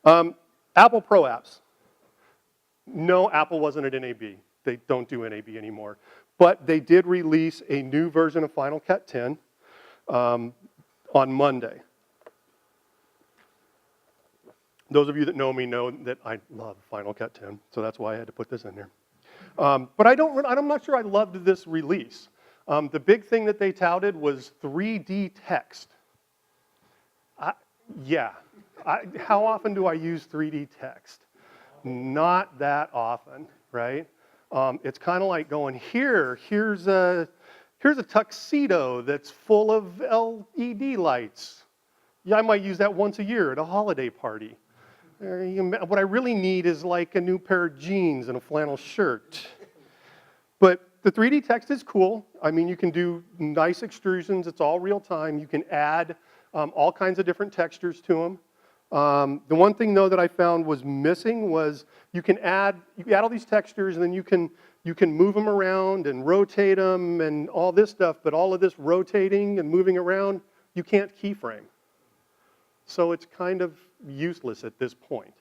Apple Pro Apps. No, Apple wasn't at NAB. They don't do NAB anymore. But they did release a new version of Final Cut 10 on Monday. Those of you that know me know that I love Final Cut 10, so that's why I had to put this in there. But I'm not sure I loved this release. The big thing that they touted was 3D text. How often do I use 3D text? Not that often, right? It's kind of like going, here's a tuxedo that's full of LED lights. Yeah, I might use that once a year at a holiday party. What I really need is like a new pair of jeans and a flannel shirt. But the 3D text is cool. I mean, you can do nice extrusions. It's all real time. You can add all kinds of different textures to them. The one thing, though, that I found was missing was you can add all these textures, and then you can move them around and rotate them and all this stuff, but all of this rotating and moving around, you can't keyframe. So it's kind of useless at this point.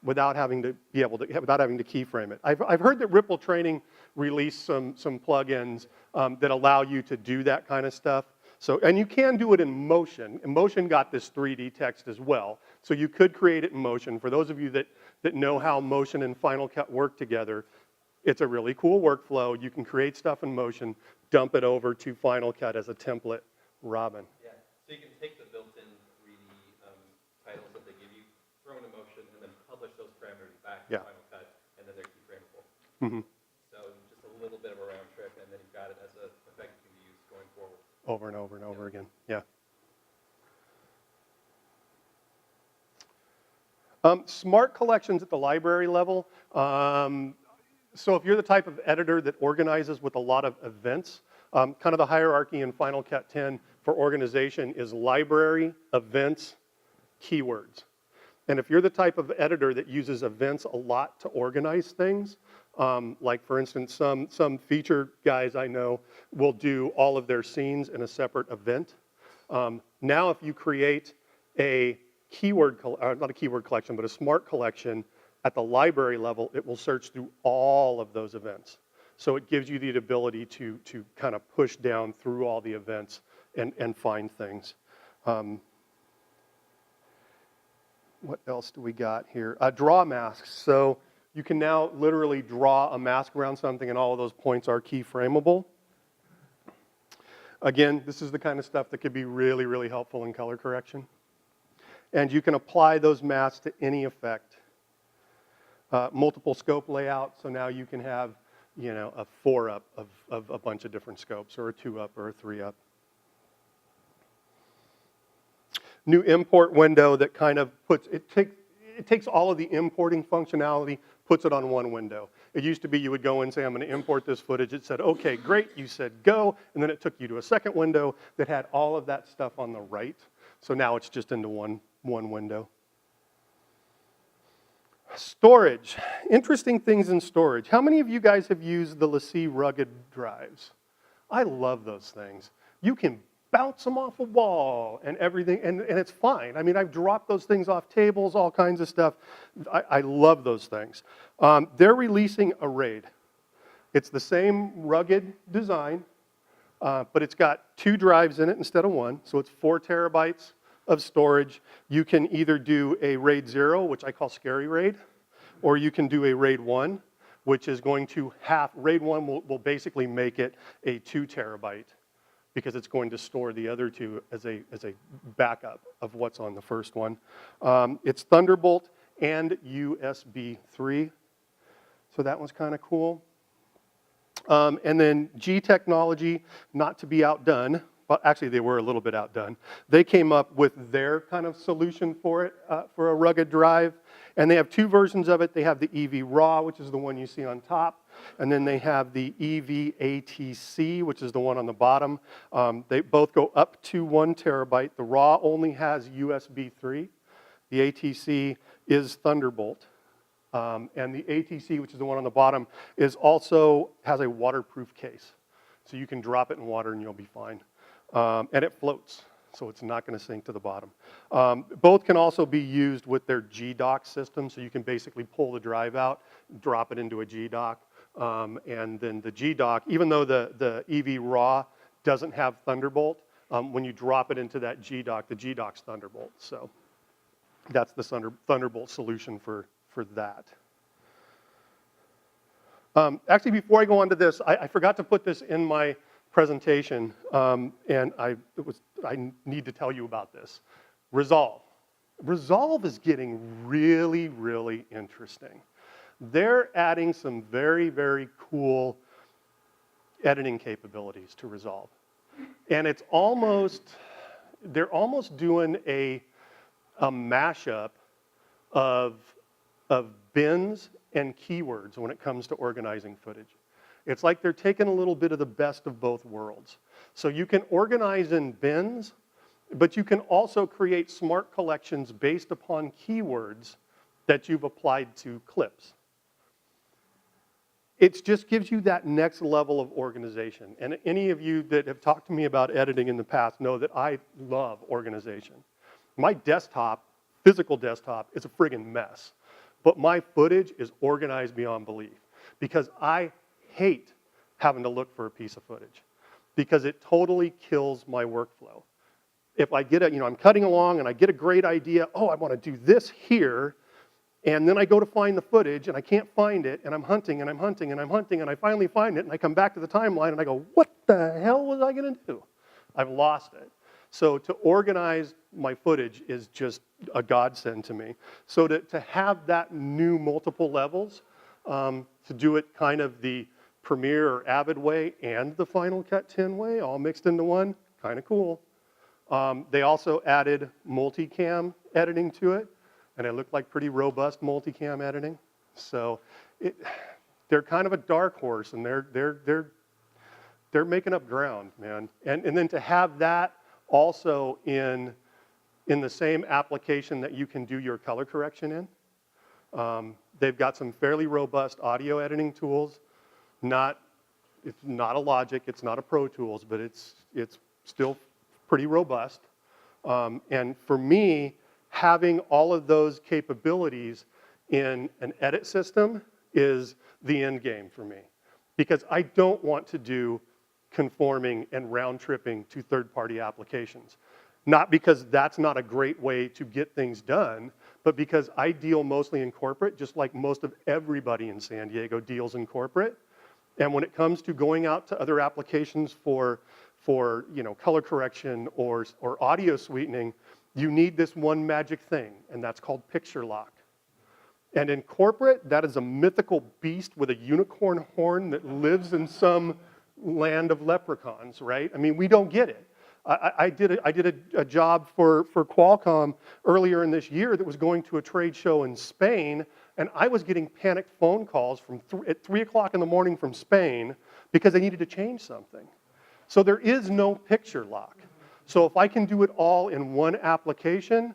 without having to without having to keyframe it. I've heard that Ripple Training released some plugins that allow you to do that kind of stuff. So, and you can do it in Motion. And Motion got this 3D text as well. So you could create it in Motion. For those of you that know how Motion and Final Cut work together, it's a really cool workflow. You can create stuff in Motion, dump it over to Final Cut as a template. Robin. Yeah, so you can take the built-in 3D titles that they give you, throw in a Motion, and then publish those parameters back to Final Cut, and then they're keyframeable. Mm-hmm. So just a little bit of a round trip, and then you've got it as an effect you can use going forward. Over and over and over again. Yeah. Smart collections at the library level. So if you're the type of editor that organizes with a lot of events, kind of the hierarchy in Final Cut 10 for organization is library, events, keywords. And if you're the type of editor that uses events a lot to organize things, like for instance, some feature guys I know will do all of their scenes in a separate event. Now if you create a not a keyword collection, but a smart collection at the library level, it will search through all of those events. So it gives you the ability to kind of push down through all the events and find things. What else do we got here? Draw masks. So you can now literally draw a mask around something and all of those points are keyframeable. Again, this is the kind of stuff that could be really, really helpful in color correction. And you can apply those masks to any effect. Multiple scope layout, so now you can have, you know, a 4-up of a bunch of different scopes, or a 2-up or a 3-up. New import window that kind of puts, it takes all of the importing functionality, puts it on one window. It used to be you would go and say, I'm going to import this footage. It said, okay, great. You said go, and then it took you to a second window that had all of that stuff on the right. So now it's just into one window. Storage. Interesting things in storage. How many of you guys have used the LaCie rugged drives? I love those things. You can bounce them off a wall and everything, and it's fine. I mean, I've dropped those things off tables, all kinds of stuff. I love those things. They're releasing a RAID. It's the same rugged design, but it's got 2 drives in it instead of 1, so it's 4 terabytes of storage. You can either do a RAID 0, which I call Scary RAID, or you can do a RAID 1, which is going to RAID 1 will basically make it a 2 terabyte because it's going to store the other 2 as a backup of what's on the first one. It's Thunderbolt and USB 3, so that one's kind of cool. And then G Technology, not to be outdone, but actually they were a little bit outdone. They came up with their kind of solution for it, for a rugged drive. And they have 2 versions of it. They have the EV Raw, which is the one you see on top. And then they have the EV ATC, which is the one on the bottom. They both go up to 1 terabyte. The Raw only has USB 3. The ATC is Thunderbolt. And the ATC, which is the one on the bottom, also has a waterproof case. So you can drop it in water and you'll be fine. And it floats, so it's not going to sink to the bottom. Both can also be used with their G-Dock system, so you can basically pull the drive out, drop it into a G-Dock, and then the G-Dock, even though the EV Raw doesn't have Thunderbolt, when you drop it into that G-Dock, the G-Dock's Thunderbolt. So that's the Thunderbolt solution for that. Actually, before I go on to this, I forgot to put this in my presentation, and I need to tell you about this. Resolve. Resolve is getting really, really interesting. They're adding some very, very cool editing capabilities to Resolve. And it's they're almost doing a mashup of bins and keywords when it comes to organizing footage. It's like they're taking a little bit of the best of both worlds. So you can organize in bins, but you can also create smart collections based upon keywords that you've applied to clips. It just gives you that next level of organization. And any of you that have talked to me about editing in the past know that I love organization. My desktop, physical desktop, is a friggin' mess. but my footage is organized beyond belief because I hate having to look for a piece of footage because it totally kills my workflow. If I get I'm cutting along and I get a great idea, oh, I want to do this here, and then I go to find the footage and I can't find it, and I'm hunting and I'm hunting and I'm hunting, and I finally find it, and I come back to the timeline and I go, what the hell was I going to do? I've lost it. So to organize my footage is just a godsend to me. So to have that new multiple levels, to do it kind of the Premiere or Avid way and the Final Cut 10 way, all mixed into one, kind of cool. They also added multicam editing to it, and it looked like pretty robust multicam editing. So they're kind of a dark horse, and they're making up ground, man. And then to have that also in the same application that you can do your color correction in. They've got some fairly robust audio editing tools. It's not a Logic, it's not a Pro Tools, but it's still pretty robust. And for me, having all of those capabilities in an edit system is the end game for me. Because I don't want to do conforming and round-tripping to third-party applications. Not because that's not a great way to get things done, but because I deal mostly in corporate, just like most of everybody in San Diego deals in corporate. And when it comes to going out to other applications for color correction or audio sweetening, you need this one magic thing, and that's called picture lock. And in corporate, that is a mythical beast with a unicorn horn that lives in some land of leprechauns, right? I mean, we don't get it. I did a job for Qualcomm earlier in this year that was going to a trade show in Spain, and I was getting panicked phone calls at 3 o'clock in the morning from Spain because they needed to change something. So there is no picture lock. So if I can do it all in one application,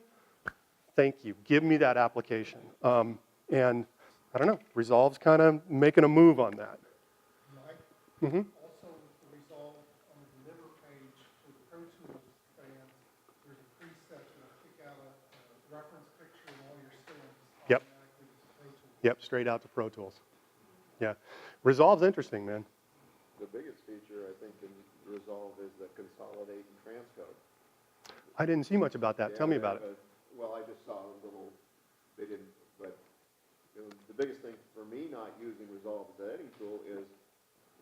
thank you. Give me that application. And I don't know, Resolve's kind of making a move on that. Mike? Mm-hmm. Also, the Resolve on the deliver page for the Pro Tools fans, there's a preset that'll kick out a reference picture and all your stems Yep. automatically to Pro Tools. Yep, straight out to Pro Tools. Yeah. Resolve's interesting, man. The biggest feature, I think, in Resolve is the consolidate and transcode. I didn't see much about that. Tell me about it. Well, I just saw a little, they didn't, but the biggest thing for me not using Resolve as an editing tool is,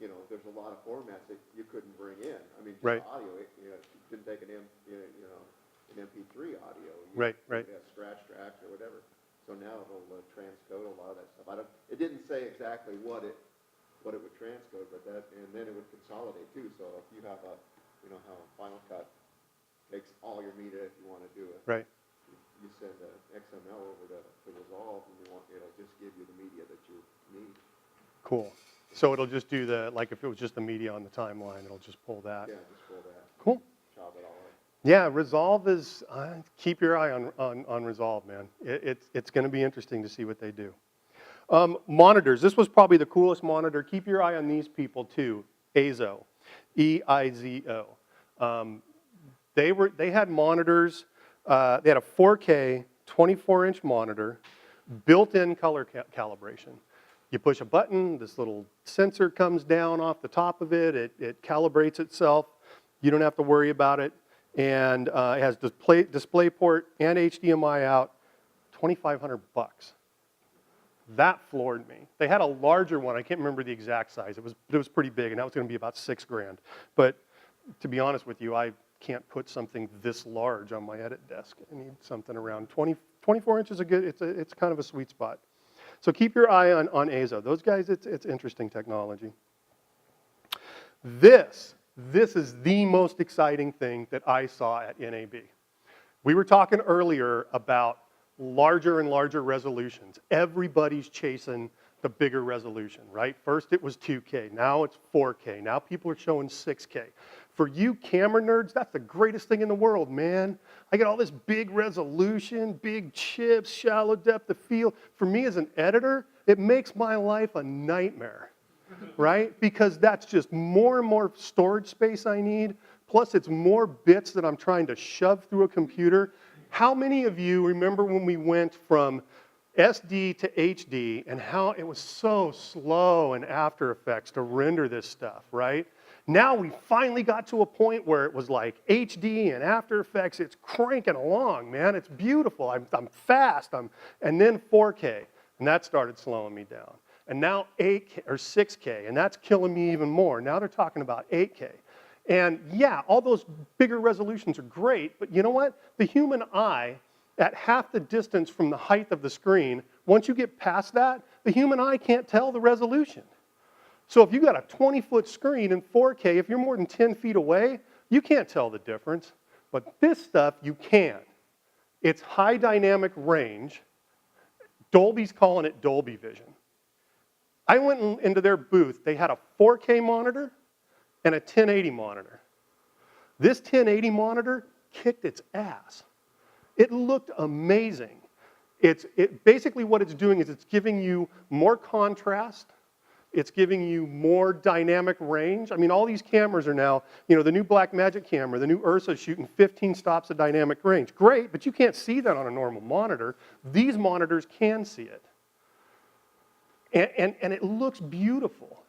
there's a lot of formats that you couldn't bring in. I mean, just Right. audio, you couldn't take an MP3 audio. Right. You have scratch tracks or whatever. So now it'll transcode a lot of that stuff. It didn't say exactly what it would transcode, but and then it would consolidate too. So if you have how Final Cut takes all your media if you want to do it. Right. You send an XML over to Resolve, and it'll just give you the media that you need. Cool. So it'll just do if it was just the media on the timeline, it'll just pull that. Yeah, just pull that. Cool. Chop it all up. Yeah, Resolve is, keep your eye on Resolve, man. It's going to be interesting to see what they do. Monitors. This was probably the coolest monitor. Keep your eye on these people too. EIZO. EIZO. They had monitors. They had a 4K 24-inch monitor, built-in color calibration. You push a button, this little sensor comes down off the top of it. It calibrates itself. You don't have to worry about it. And it has display port and HDMI out, $2,500. That floored me. They had a larger one. I can't remember the exact size. It was pretty big, and that was going to be about $6,000. But to be honest with you, I can't put something this large on my edit desk. I need something around 24 inches. It's kind of a sweet spot. So keep your eye on EIZO. Those guys, it's interesting technology. This is the most exciting thing that I saw at NAB. We were talking earlier about larger and larger resolutions. Everybody's chasing the bigger resolution, right? First it was 2K, now it's 4K, now people are showing 6K. For you camera nerds, that's the greatest thing in the world, man. I get all this big resolution, big chips, shallow depth of field. For me as an editor, it makes my life a nightmare, right? Because that's just more and more storage space I need, plus it's more bits that I'm trying to shove through a computer. How many of you remember when we went from SD to HD and how it was so slow in After Effects to render this stuff, right? Now we finally got to a point where it was like HD and After Effects, it's cranking along, man. It's beautiful. I'm fast. And then 4K, and that started slowing me down. And now 8K or 6K, and that's killing me even more. Now they're talking about 8K. And yeah, all those bigger resolutions are great, but you know what? The human eye, at half the distance from the height of the screen, once you get past that, the human eye can't tell the resolution. So if you got a 20-foot screen in 4K, if you're more than 10 feet away, you can't tell the difference. But this stuff, you can. It's high dynamic range. Dolby's calling it Dolby Vision. I went into their booth. They had a 4K monitor and a 1080 monitor. This 1080 monitor kicked its ass. It looked amazing. Basically what it's doing is it's giving you more contrast. It's giving you more dynamic range. I mean, all these cameras are now, you know, the new Blackmagic camera, the new Ursa shooting 15 stops of dynamic range. Great, but you can't see that on a normal monitor. These monitors can see it. And it looks beautiful.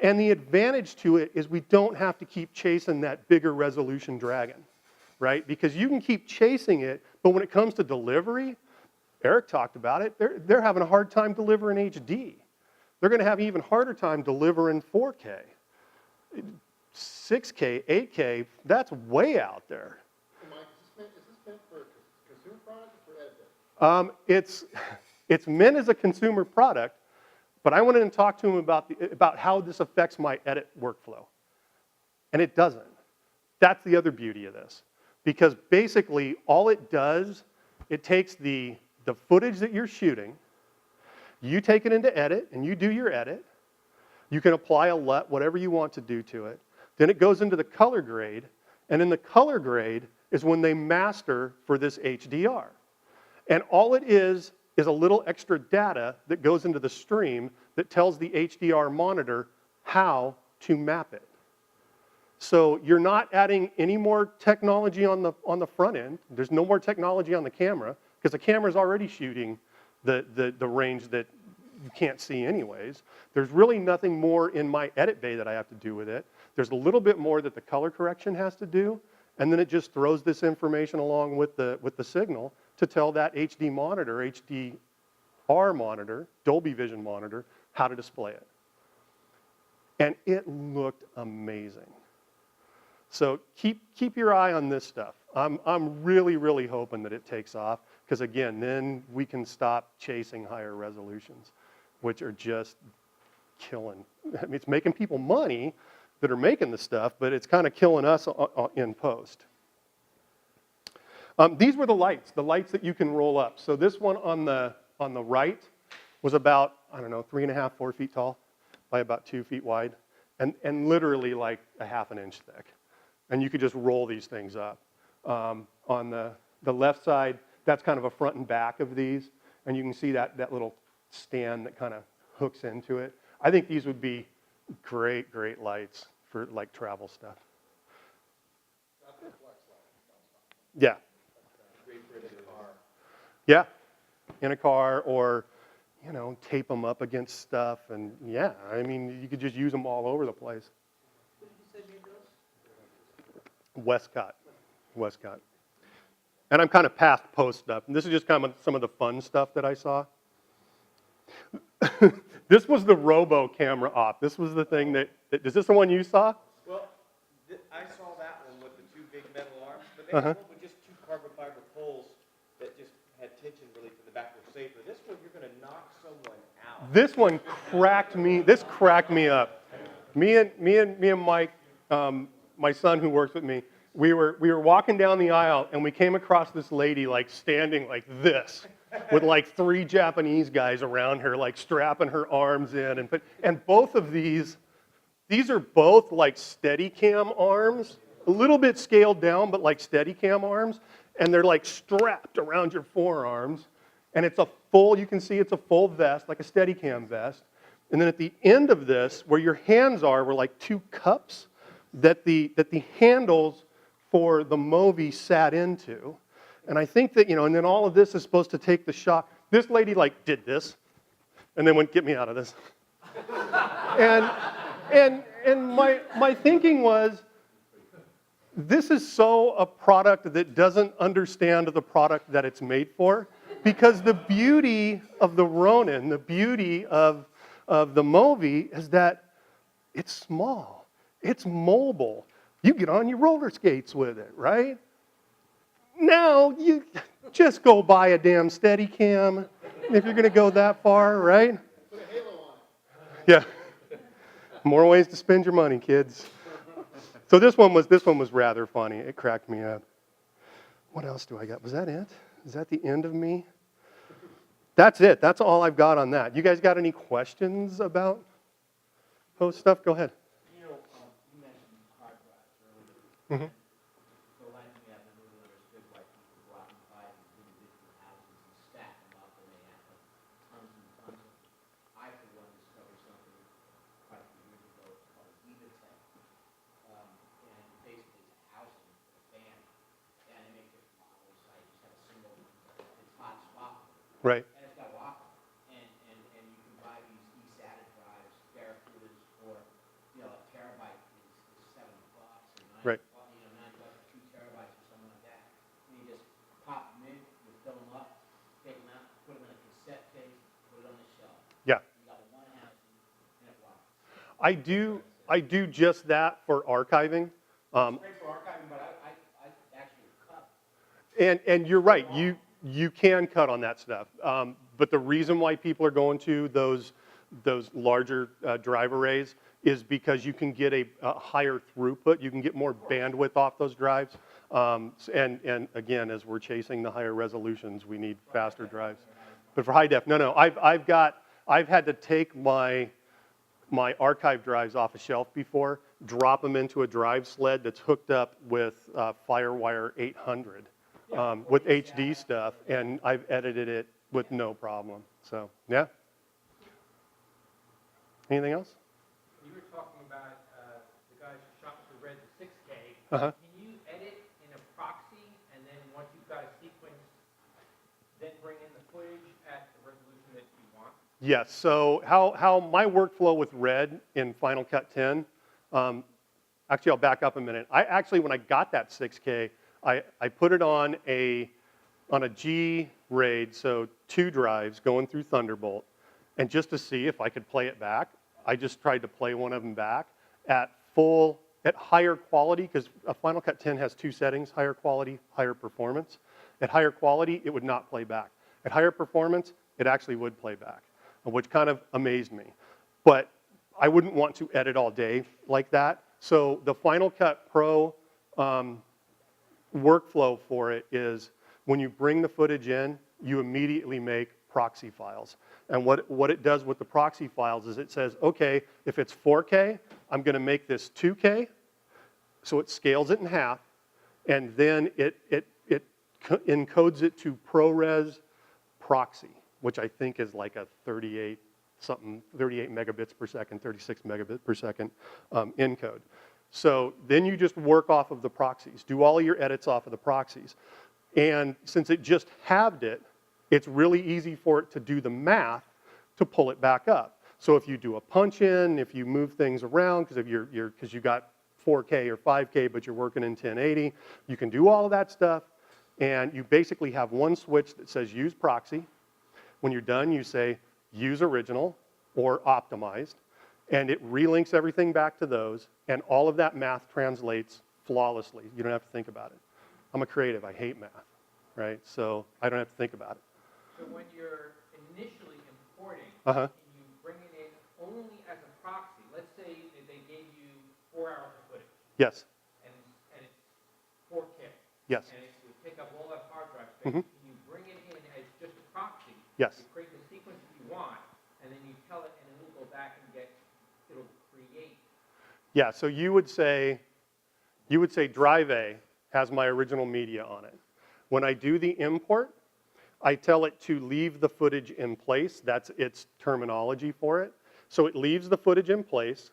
And the advantage to it is we don't have to keep chasing that bigger resolution dragon, right? Because you can keep chasing it, but when it comes to delivery, Eric talked about it, they're having a hard time delivering HD. They're going to have an even harder time delivering 4K. 6K, 8K, that's way out there. Mike, is this meant for a consumer product or for edit? It's meant as a consumer product, but I went in and talked to him about how this affects my edit workflow. And it doesn't. That's the other beauty of this. Because basically, all it does, it takes the footage that you're shooting, you take it into edit, and you do your edit. You can apply a LUT, whatever you want to do to it. Then it goes into the color grade, and in the color grade is when they master for this HDR. And all it is a little extra data that goes into the stream that tells the HDR monitor how to map it. So you're not adding any more technology on the front end. There's no more technology on the camera, because the camera's already shooting the range that you can't see anyways. There's really nothing more in my edit bay that I have to do with it. There's a little bit more that the color correction has to do, and then it just throws this information along with the signal to tell that HD monitor, HDR monitor, Dolby Vision monitor, how to display it. And it looked amazing. So keep your eye on this stuff. I'm really, really hoping that it takes off, because again, then we can stop chasing higher resolutions, which are just killing. I mean, it's making people money that are making the stuff, but it's kind of killing us in post. These were the lights that you can roll up. So this one on the right was about, I don't know, 3.5, 4 feet tall by about 2 feet wide, and literally like a ½ an inch thick. And you could just roll these things up. On the left side, that's kind of a front and back of these, and you can see that little stand that kind of hooks into it. I think these would be great lights for like travel stuff. Yeah. Yeah, in a car, or, you know, tape them up against stuff, and yeah, I mean, you could just use them all over the place. Westcott. And I'm kind of past post stuff. And this is just kind of some of the fun stuff that I saw. This was the Robo camera op. This was the thing that is this the one you saw? Well, I saw that one with the 2 big metal arms, but they had one with just 2 carbon fiber poles that just had tension relief in the back were safer. This one, you're going to knock someone out. This one cracked me. This cracked me up. Me and Mike, my son who works with me, we were walking down the aisle, and we came across this lady like standing like this, with like 3 Japanese guys around her, like strapping her arms in, and both of these are both like Steadicam arms, a little bit scaled down, but like Steadicam arms, and they're like strapped around your forearms, and it's a full, you can see it's a full vest, like a Steadicam vest, and then at the end of this, where your hands are, were like 2 cups that the handles for the Movi sat into. And I think that, you know, and then all of this is supposed to take the shock. This lady like did this and then went, get me out of this. and my thinking was, this is so a product that doesn't understand the product that it's made for, because the beauty of the Ronin, the beauty of the Movi is that it's small, it's mobile. You get on your roller skates with it, right? Now you just go buy a damn Steadicam if you're going to go that far, right? Put a halo on it. Yeah. More ways to spend your money, kids. So this one was rather funny. It cracked me up. What else do I got? Was that it? Is that the end of me? That's it. That's all I've got on that. You guys got any questions about post stuff? Go ahead. You know, you mentioned hard drives earlier. Mm-hmm. So like me, I've never really understood why people go out and buy these individual houses and stack them up and they have tons and tons of them. I, for one, discovered something quite a few years ago. It's called Evatech. And basically it's a housing for a fan. And it makes it models. I just have a single, it's hot swap. Right. And it's got a lock on it. And you can buy these eSATA drives, Barracudas, for, you know, a terabyte is $7 or $9. Right. You know, $9 for 2 terabytes or something like that. And you just pop them in, you fill them up, take them out, put them in a cassette case, put it on the shelf. Yeah. You got one house and it rocks. I do just that for archiving. Great for archiving, but I actually cut. And you're right. You can cut on that stuff. But the reason why people are going to those larger drive arrays is because you can get a higher throughput. You can get more bandwidth off those drives. And again, as we're chasing the higher resolutions, we need faster drives. But for high def, no. I've had to take my archive drives off a shelf before, drop them into a drive sled that's hooked up with FireWire 800 with HD stuff, and I've edited it with no problem. So, yeah. Anything else? You were talking about the guys who shot with the Red, the 6K. Uh-huh. Can you edit in a proxy, and then once you've got a sequence, then bring in the footage at the resolution that you want? Yes, so how my workflow with Red in Final Cut 10, actually I'll back up a minute. When I got that 6K, I put it on a G RAID, so 2 drives going through Thunderbolt, and just to see if I could play it back, I just tried to play one of them back at higher quality, because Final Cut 10 has 2 settings, higher quality, higher performance. At higher quality, it would not play back. At higher performance, it actually would play back, which kind of amazed me. But I wouldn't want to edit all day like that. So the Final Cut Pro workflow for it is when you bring the footage in, you immediately make proxy files. And what it does with the proxy files is it says, okay, if it's 4K, I'm going to make this 2K, so it scales it in half, and then it encodes it to ProRes proxy, which I think is like a 38 megabits per second, 36 megabits per second encode. So then you just work off of the proxies, do all of your edits off of the proxies. And since it just halved it, it's really easy for it to do the math to pull it back up. So if you do a punch in, if you move things around, because you got 4K or 5K, but you're working in 1080, you can do all of that stuff. And you basically have one switch that says use proxy. When you're done, you say use original or optimized, and it relinks everything back to those, and all of that math translates flawlessly. You don't have to think about it. I'm a creative, I hate math, right? So I don't have to think about it. So when you're initially importing, Uh-huh. can you bring it in only as a proxy? Let's say that they gave you 4 hours of footage, Yes, and it's 4K. yes, And it would take up all that hard drive space. Mhm. Can you bring it in as just a proxy? yes. You create the sequence that you want, and then you tell it, and then it'll go back and it'll create. Yeah, so you would say drive A has my original media on it. When I do the import, I tell it to leave the footage in place. That's its terminology for it. So it leaves the footage in place,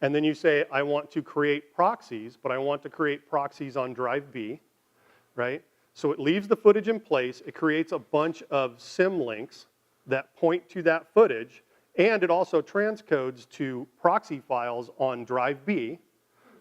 and then you say, I want to create proxies, but I want to create proxies on drive B, right? So it leaves the footage in place. It creates a bunch of sim links that point to that footage, and it also transcodes to proxy files on drive B,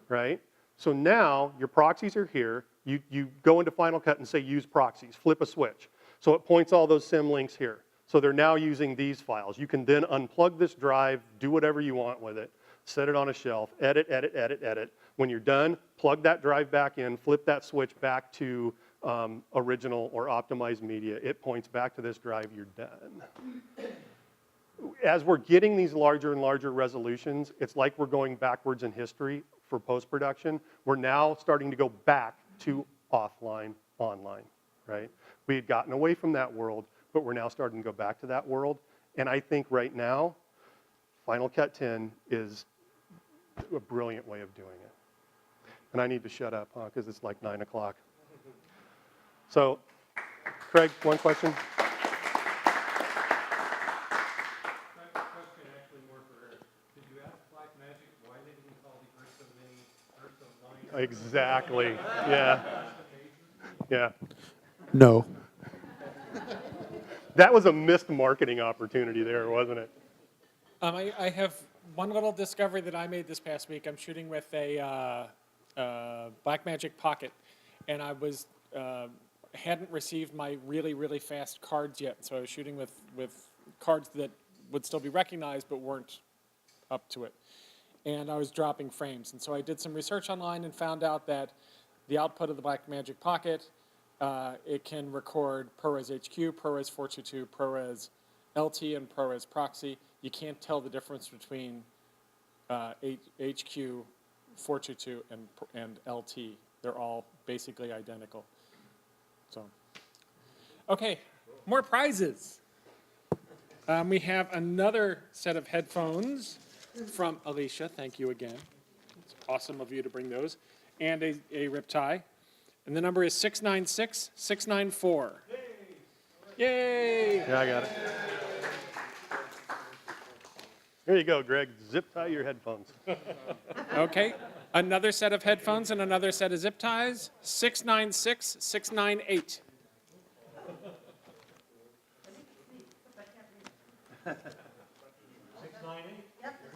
right? So now your proxies are here. You go into Final Cut and say use proxies, flip a switch. So it points all those sim links here. So they're now using these files. You can then unplug this drive, do whatever you want with it, set it on a shelf, edit, edit, edit, edit. When you're done, plug that drive back in, flip that switch back to original or optimized media. It points back to this drive, you're done. As we're getting these larger and larger resolutions, it's like we're going backwards in history for post-production. We're now starting to go back to offline, online, right? We had gotten away from that world, but we're now starting to go back to that world. And I think right now, Final Cut 10 is a brilliant way of doing it. And I need to shut up, huh, because it's like 9 o'clock. So, Craig, one question? Question actually more for Eric. Did you ask Black Magic why they didn't call the Earth of Many, Earth of Nine? Exactly, yeah. Yeah. No. That was a missed marketing opportunity there, wasn't it? I have one little discovery that I made this past week. I'm shooting with a Blackmagic Pocket, and I was hadn't received my really, really fast cards yet, so I was shooting with cards that would still be recognized but weren't up to it. And I was dropping frames. And so I did some research online and found out that the output of the Blackmagic Pocket, it can record ProRes HQ, ProRes 422, ProRes LT, and ProRes Proxy. You can't tell the difference between HQ, 422, and LT. They're all basically identical. So, okay, more prizes. We have another set of headphones from Alicia. Thank you again. It's awesome of you to bring those. And a rip tie. And the number is 696-694. Yay! Yeah, I got it. Here you go, Greg. Zip tie your headphones. Okay, another set of headphones and another set of zip ties. 696-698.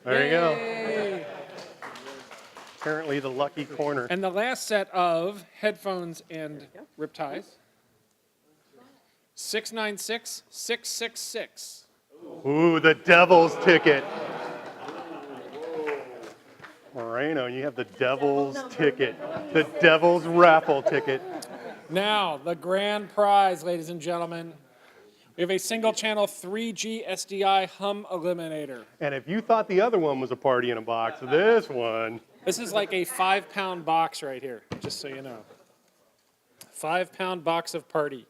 There you go. Yay! Apparently the lucky corner. And the last set of headphones and rip ties. 696-666. Ooh, the devil's ticket. Moreno, you have the devil's ticket. The devil's raffle ticket. Now, the grand prize, ladies and gentlemen. We have a single channel 3G SDI hum eliminator. And if you thought the other one was a party in a box, this one. This is like a 5-pound box right here, just so you know. 5-pound box of party.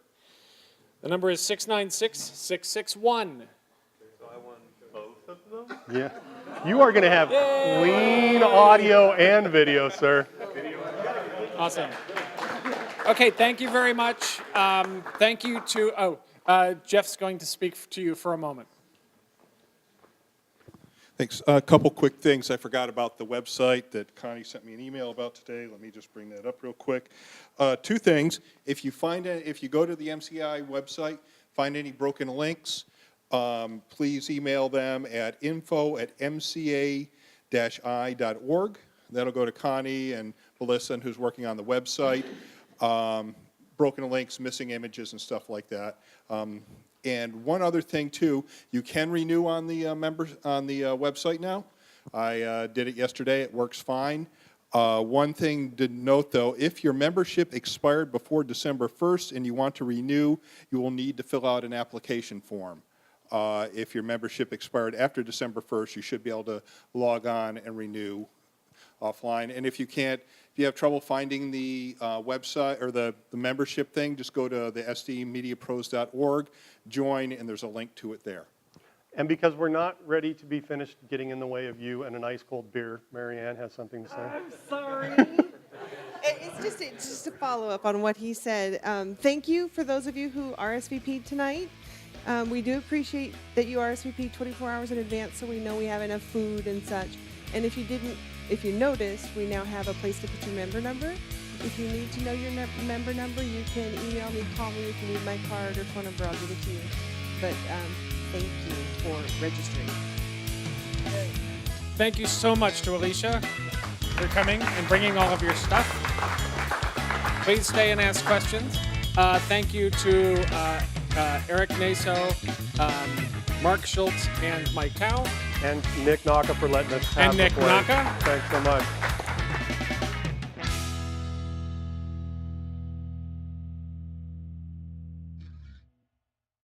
The number is 696-661. Yeah. You are going to have clean audio and video, sir. Awesome. Okay, thank you very much. Thank you to, Jeff's going to speak to you for a moment. Thanks. A couple quick things. I forgot about the website that Connie sent me an email about today. Let me just bring that up real quick. Two things. If you go to the MCI website, find any broken links, please email them at info@mca-i.org. That'll go to Connie and Melissa, who's working on the website. Broken links, missing images, and stuff like that. And one other thing too, you can renew on the website now. I did it yesterday. It works fine. One thing to note though, if your membership expired before December 1st and you want to renew, you will need to fill out an application form. If your membership expired after December 1st, you should be able to log on and renew offline. And if you have trouble finding the website or the membership thing, just go to the sdmediapros.org, join, and there's a link to it there. And because we're not ready to be finished getting in the way of you and an ice cold beer, Mary Ann has something to say. I'm sorry. It's just a follow-up on what he said. Thank you for those of you who RSVP'd tonight. We do appreciate that you RSVP'd 24 hours in advance so we know we have enough food and such. And if you noticed, we now have a place to put your member number. If you need to know your member number, you can email me, call me. If you need my card or phone number, I'll give it to you. But thank you for registering. Thank you so much to Alicia for coming and bringing all of your stuff. Please stay and ask questions. Thank you to Eric Naso, Mark Schultz, and Mike Cow. And Nick Naka for letting us have And Nick the place. Naka. Thanks so much.